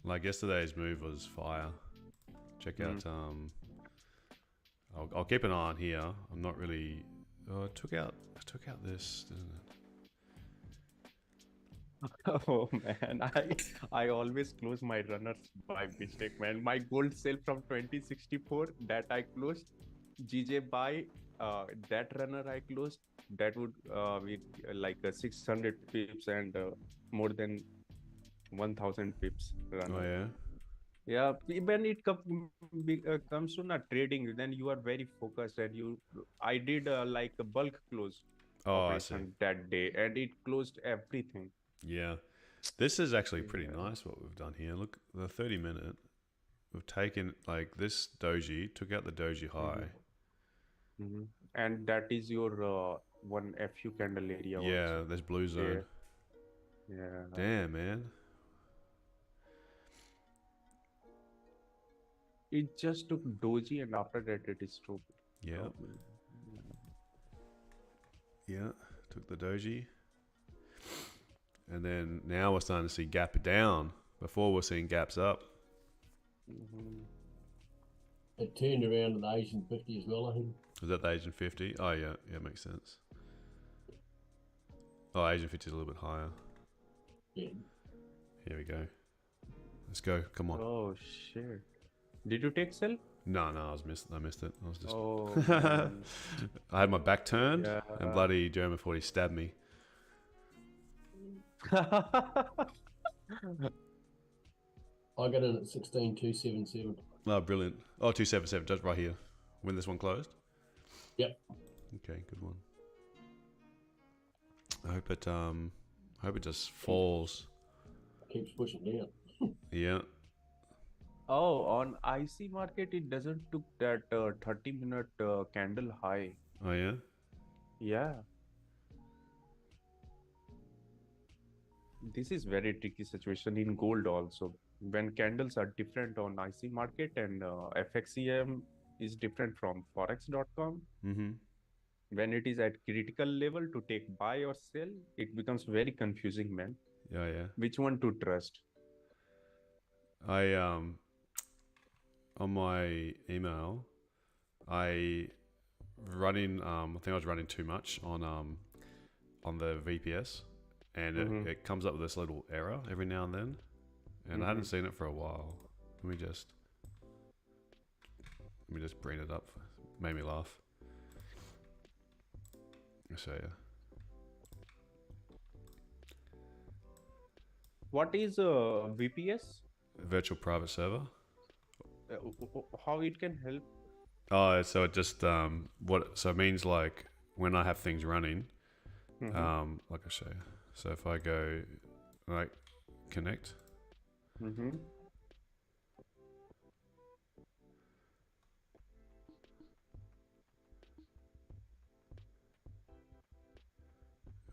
Like yesterday's move was fire. Check out. I'll keep an eye on here. I'm not really. I took out this, didn't it? Oh man, I always close my runners by mistake, man. My gold sell from 2064 that I closed. GJ buy that runner I closed. That would be like 600 pips and more than 1000 pips runner. Oh yeah. Yeah, when it comes to not trading, then you are very focused, and I did like a bulk close Oh, I see. operation that day, and it closed everything. Yeah. This is actually pretty Yeah. nice what we've done here. Look, the 30-minute. We've taken like this doji, took out the doji high. And that is your one FU candle area. Yeah, also. there's blue zone. Yeah. Damn, man. It just took doji, and after that it is true. Yeah. Yeah, took the doji. And then now we're starting to see gap down. Before we're seeing gaps up. It turned around to the Asian 50 as well, I think. Was that the Asian 50? Oh, yeah. Yeah, makes sense. Oh, Asian 50 is a little bit higher. Yeah. Here we go. Let's go. Come on. Oh, shit. Did you take sell? No, I missed it. I was just. Oh, I had my back turned, Yeah. and bloody German 40 stabbed me. I got in at 16,277. Oh, brilliant. Oh, 277, just right here. When this one closed? Yep. Okay, good one. I hope it just falls. Keeps pushing down. Yeah. Oh, on IC market, it doesn't took that 30-minute candle high. Oh, yeah? Yeah. This is very tricky situation in gold also. When candles are different on IC market and FXEM is different from Forex.com. Mm-hmm. When it is at critical level to take buy or sell, it becomes very confusing, man. Yeah. Which one to trust? I on my email, I think I was running too much on the VPS, and it comes up with this little error every now and then, and I hadn't seen it for a while. Let me just bring it up. Made me laugh. I'll show you. What is VPS? Virtual private server. How it can help? Oh, so it just so it means like when I have things running, like I'll show you. So if I go like connect, Mm-hmm.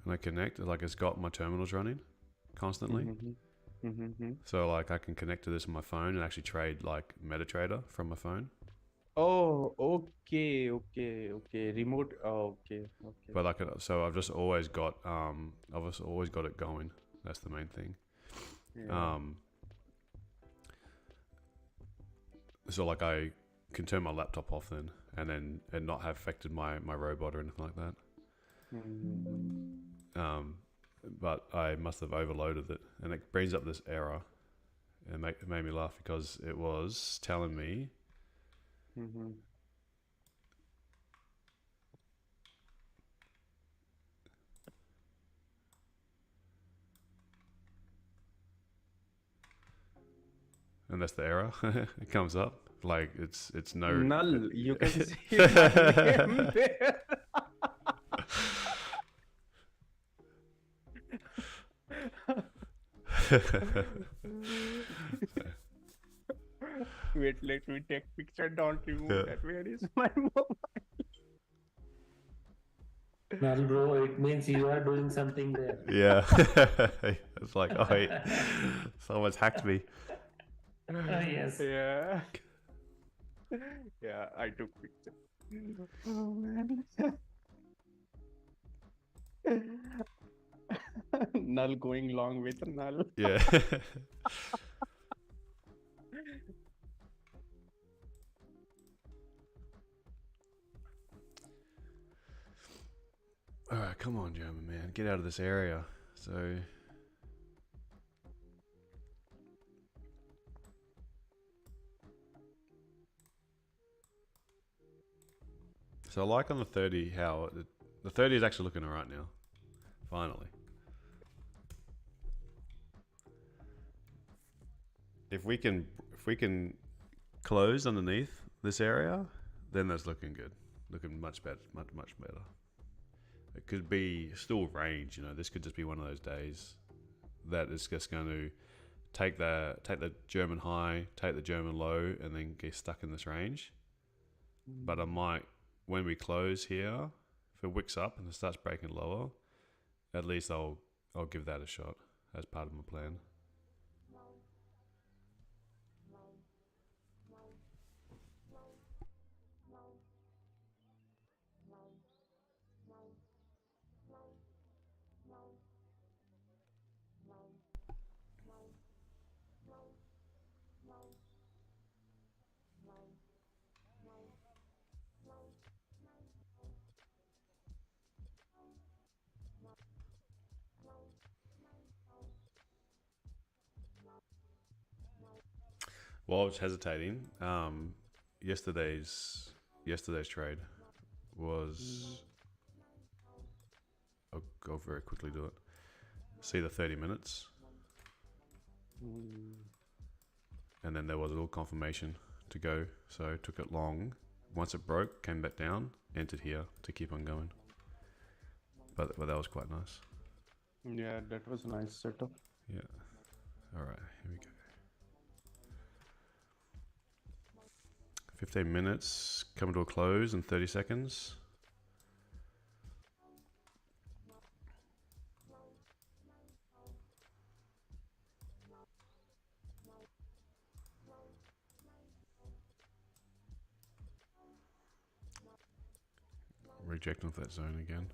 and I connect, like it's got my terminals running constantly. Mm-hmm. Mm-hmm. So like I can connect to this on my phone and actually trade like MetaTrader from my phone. Oh, okay, okay, okay. Remote. Oh, okay, okay. But like, so I've just always got it going. That's the main thing. Yeah. So like I can turn my laptop off then, and not have affected my robot or anything like that. Mm-hmm. But I must have overloaded it, and it brings up this error. And it made me laugh because it was telling me Mm-hmm. and that's the error. It comes up like it's no Null. You can see my name there. Wait, let me take picture. Don't remove Yeah. that. Where is my mobile? Null, bro, it means you are doing something there. Yeah. It's like, oh wait, someone's hacked me. Yes. Yeah. Yeah, I took picture. Oh man. Null going long with null. Yeah. All right, come on, German man, get out of this area. So I like on the 30 how the 30 is actually looking alright now. Finally. If we can close underneath this area, then that's looking good. Looking much better, much better. It could be still range, you know, this could just be one of those days that is just going to take the German high, take the German low, and then get stuck in this range. But I might, when we close here, if it wicks up and it starts breaking lower, at least I'll give that a shot as part of my plan. While I was hesitating, yesterday's trade was. I'll go very quickly do it. See the 30 minutes, and then there was a little confirmation to go. So I took it long. Once it broke, came back down, entered here to keep on going. But that was quite nice. Yeah, that was a nice setup. Yeah. All right, here we go. 15 minutes, coming to a close in 30 seconds. Rejecting that zone again.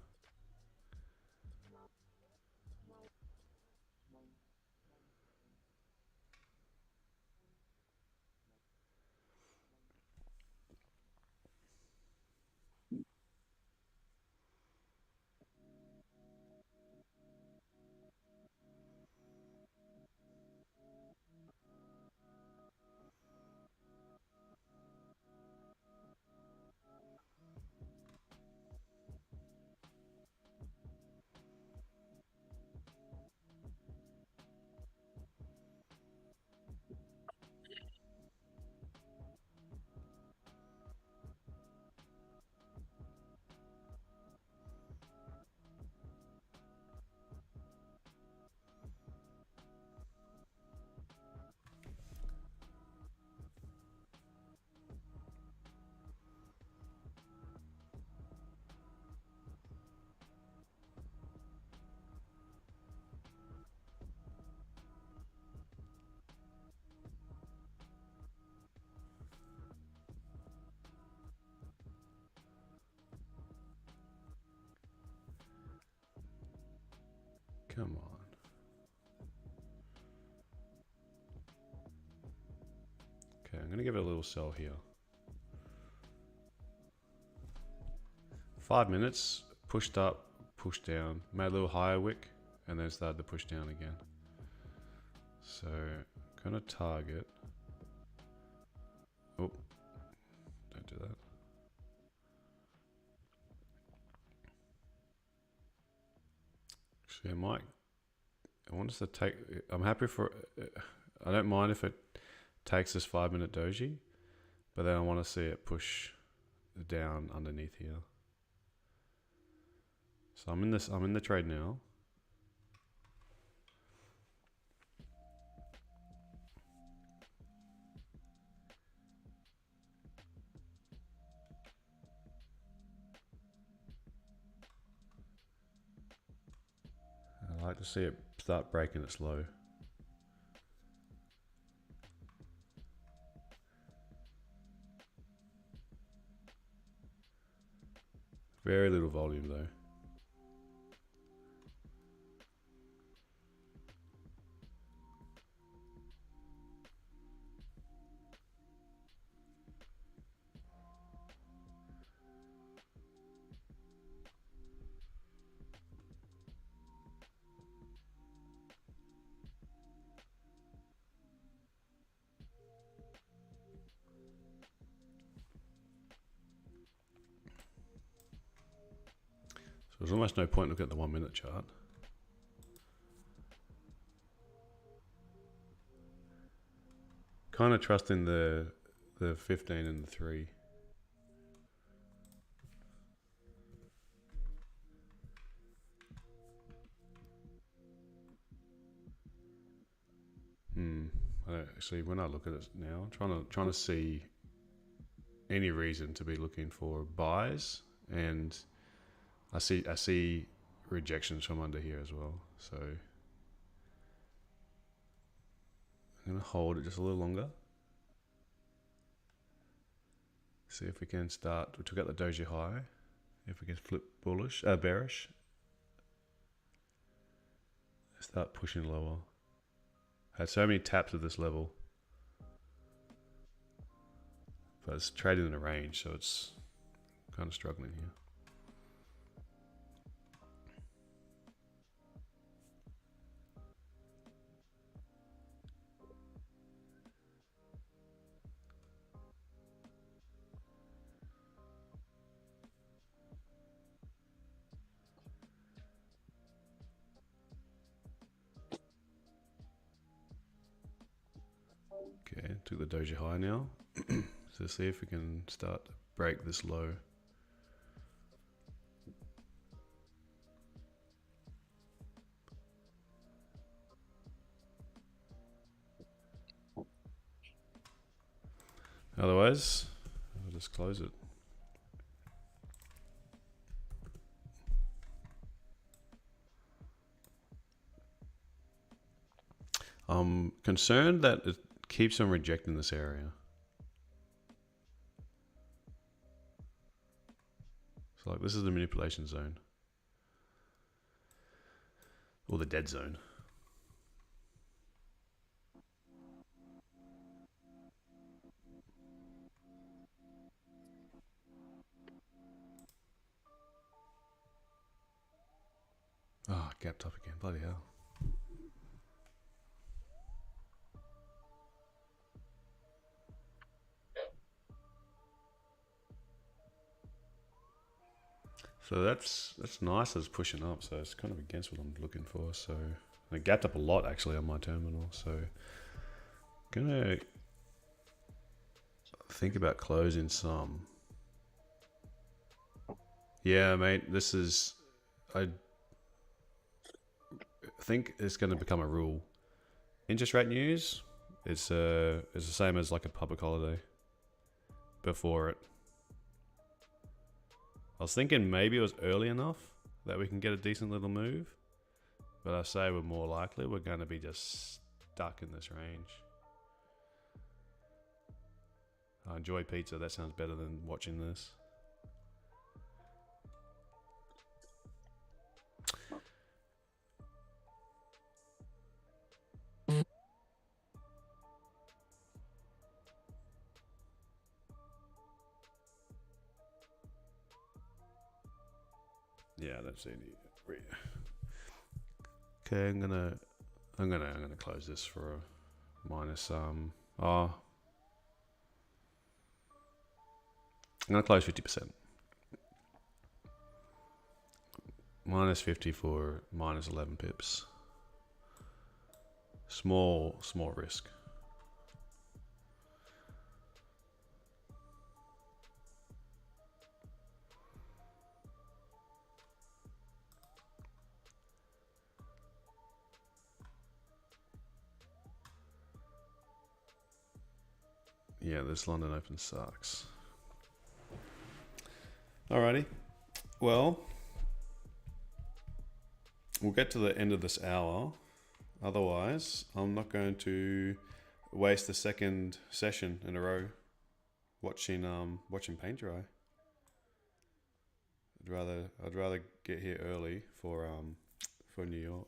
Come on. Okay, I'm going to give it a little sell here. 5 minutes, pushed up, pushed down, made a little higher wick, and then started to push down again. So, going to target. Oh, don't do that. Actually, I want us to take, I'm happy for, I don't mind if it takes this 5 minute doji, but then I want to see it push down underneath here. So I'm in the trade now. I like to see it start breaking its low. Very little volume though. So there's almost no point looking at the 1 minute chart. Kind of trusting the 15 and the 3. I don't, actually, when I look at it now, I'm trying to see any reason to be looking for buys, and I see rejections from under here as well. So I'm gonna hold it just a little longer. See if we can start. We took out the doji high. If we can flip bullish, bearish. Start pushing lower. Had so many taps at this level, but it's trading in a range, so it's kind of struggling here. Okay, took the doji high now. So see if we can start to break this low. Otherwise, I'll just close it. I'm concerned that it keeps on rejecting this area. So like this is the manipulation zone. Or the dead zone. Ah, oh, gapped up again, bloody hell. So that's nice as pushing up, so it's kind of against what I'm looking for. So I gapped up a lot actually on my terminal, so gonna think about closing some. Yeah, mate, this is, I think it's going to become a rule. Interest rate news, it's the same as like a public holiday before it. I was thinking maybe it was early enough that we can get a decent little move, but I say we're more likely we're going to be just stuck in this range. I enjoy pizza, that sounds better than watching this. Yeah, I don't see any. Okay, I'm gonna close this for a minus. I'm gonna close 50%. Minus 50 for minus 11 pips. Small risk. Yeah, this London Open sucks. Alrighty. Well, we'll get to the end of this hour. Otherwise, I'm not going to waste the second session in a row watching paint dry. I'd rather get here early for New York.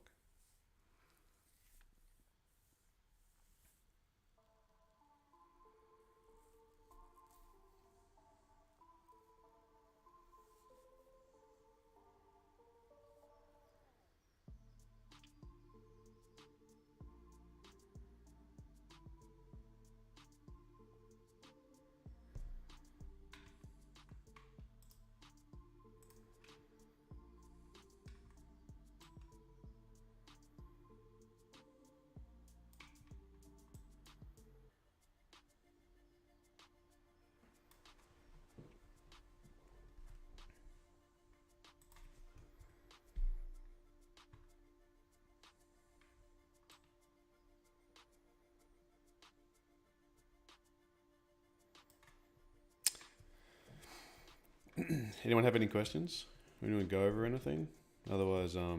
Anyone have any questions? Anyone go over anything? Otherwise, I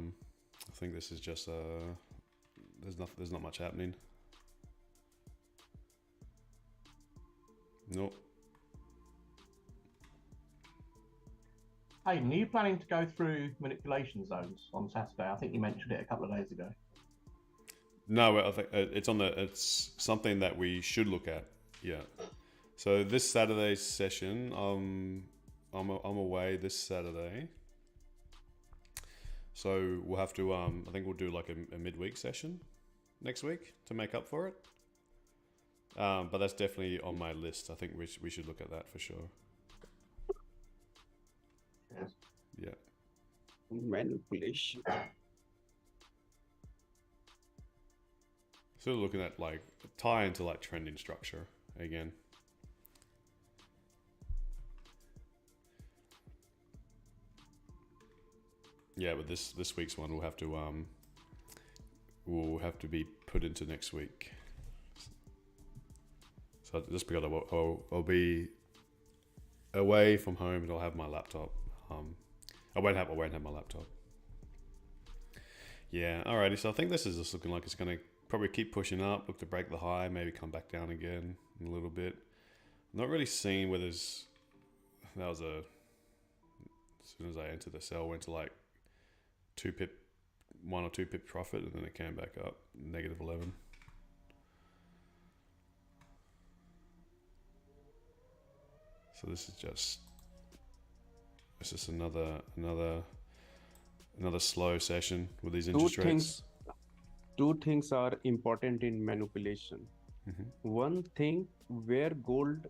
think this is just there's not much happening. Nope. Hey, are you planning to go through manipulation zones on Saturday? I think you mentioned it a couple of days ago. No, I think it's something that we should look at. Yeah. So this Saturday's session, I'm away this Saturday. So we'll have to I think we'll do like a midweek session next week to make up for it. But that's definitely on my list. I think we should look at that for sure. Yes. Yeah. Manipulation. So looking at like tie into like trending structure again. Yeah, but this week's one will have to be put into next week. So just because I'll be away from home and I'll have my laptop. I won't have my laptop. Yeah, alrighty. So I think this is just looking like it's going to probably keep pushing up, look to break the high, maybe come back down again in a little bit. I'm not really seeing whether as soon as I entered the sell, went to like 1 or 2 pip profit, and then it came back up negative 11. So this is just another slow session with these interest rates. Two things are important in manipulation. Mm-hmm. One thing where gold,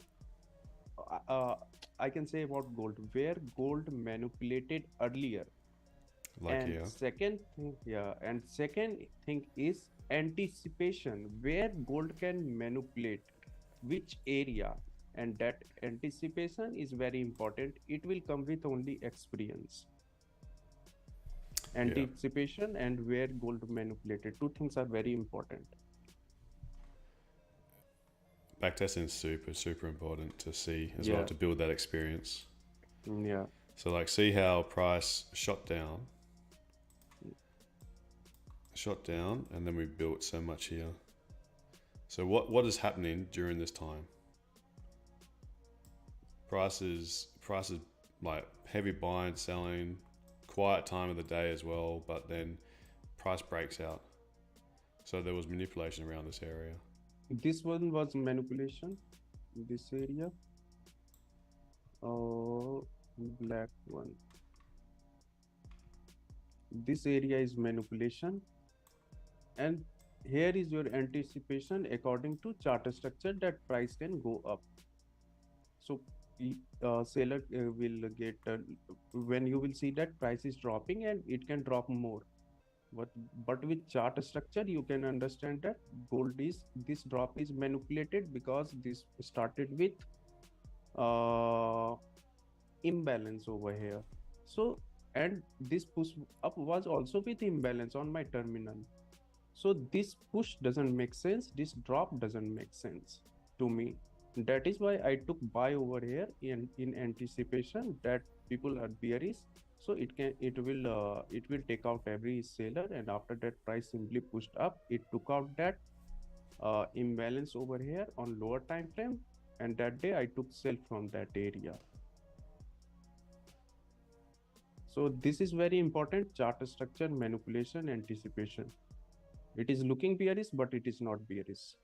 I can say about gold, where gold manipulated earlier. Like And here. second thing is anticipation, where gold can manipulate which area, and that anticipation is very important. It will come with only experience. Anticipation and where gold manipulated, 2 things are very important. Backtesting is super important to see as well, to build that experience. Yeah. So like see how price shot down, and then we built so much here. So what is happening during this time? Prices like heavy buying, selling, quiet time of the day as well, but then price breaks out. So there was manipulation around this area. This one was manipulation, this area. Oh, black one. this area is manipulation, and here is your anticipation according to chart structure that price can go up. So seller will get when you will see that price is dropping and it can drop more. But with chart structure, you can understand that gold is this drop is manipulated because this started with imbalance over here. So, and this push up was also with imbalance on my terminal. So this push doesn't make sense. This drop doesn't make sense to me. That is why I took buy over here in anticipation that people are bearish. So it will take out every seller, and after that price simply pushed up. It took out that imbalance over here on lower time frame, and that day I took sell from that area. So this is very important: chart structure, manipulation, anticipation. It is looking bearish, but it is not bearish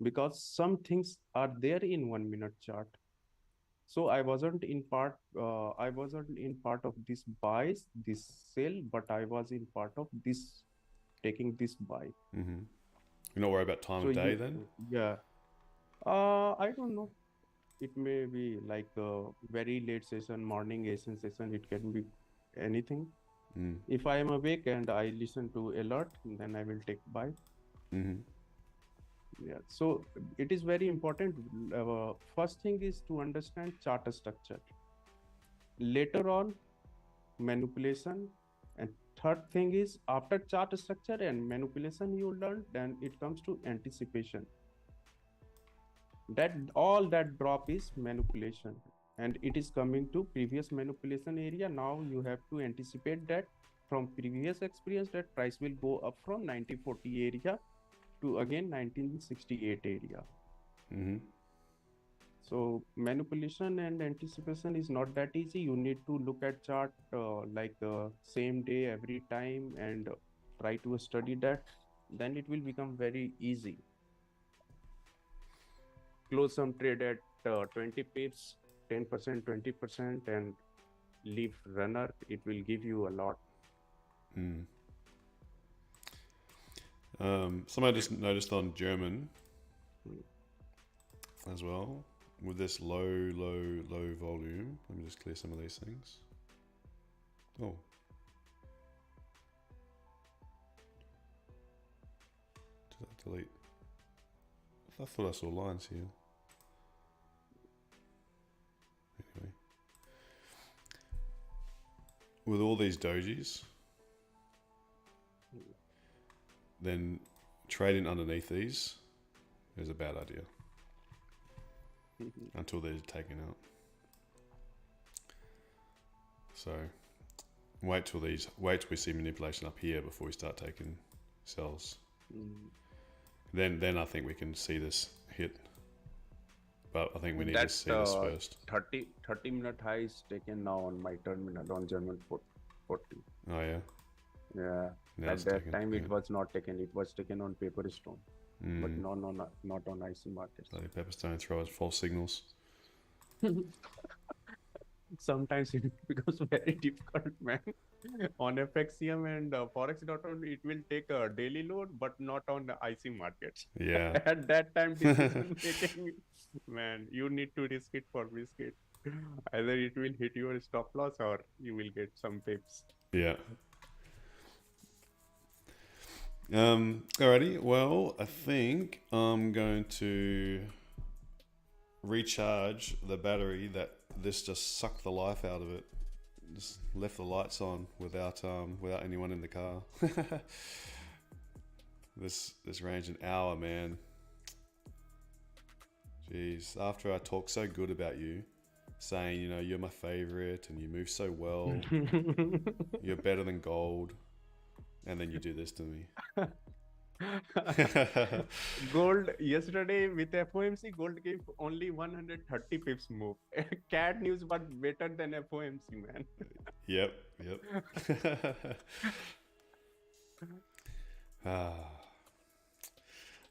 because some things are there in 1 minute chart. So I wasn't in part of this buys, this sell, but I was in part of this taking this buy. Mm-hmm. You're not worried about time So of day then? Yeah. I don't know. It may be like a very late session, morning Asian session. It can be anything. Mm. If I am awake and I listen to alert, then I will take buy. Mm-hmm. Yeah, so it is very important. First thing is to understand chart structure. Later on, manipulation, and third thing is after chart structure and manipulation you learn, then it comes to anticipation. That all that drop is manipulation, and it is coming to previous manipulation area. Now you have to anticipate that from previous experience that price will go up from 1940 area to again 1968 area. Mm-hmm. So manipulation and anticipation is not that easy. You need to look at chart same day every time and try to study that. Then it will become very easy. Close some trade at 20 pips, 10%, 20%, and leave runner. It will give you a lot. Mm. Something I just noticed on German as well, with this low volume. Let me just clear some of these things. Oh. Did that delete? I thought I saw lines here. Anyway. With all these dojis, then trading underneath these is a bad idea until they're taken out. So wait till we see manipulation up here before we start taking sells. Then I think we can see this hit, but I think we need to see this first. 30-minute high is taken now on my terminal on German 40. Oh yeah. Yeah. At that time it was not taken. It was taken on paper stone, but not on IC markets. Bloody Pepperstone throws false signals. Sometimes it becomes very difficult, man. On FXCM and Forex.com, it will take a daily load, but not on the IC markets. Yeah. At that time, decision making, man, you need to risk it for biscuit. Either it will hit your stop loss or you will get some pips. Yeah. Alrighty. Well, I think I'm going to recharge the battery that this just sucked the life out of it. Just left the lights on without anyone in the car. This range an hour, man. Jeez, after I talk so good about you, saying, you know, you're my favorite and you move so well, you're better than gold, and then you do this to me. Gold yesterday with FOMC, gold gave only 130 pips move. Cat news, but better than FOMC, man. Yep. All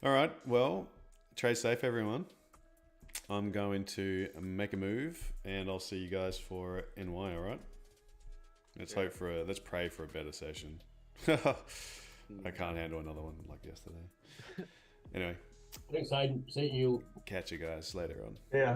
right, well, trade safe, everyone. I'm going to make a move and I'll see you guys for NY, all right? Let's hope for let's pray for a better session. I can't handle another one like yesterday. Anyway, Thanks, Hayden. See you. catch you guys later on. Yeah.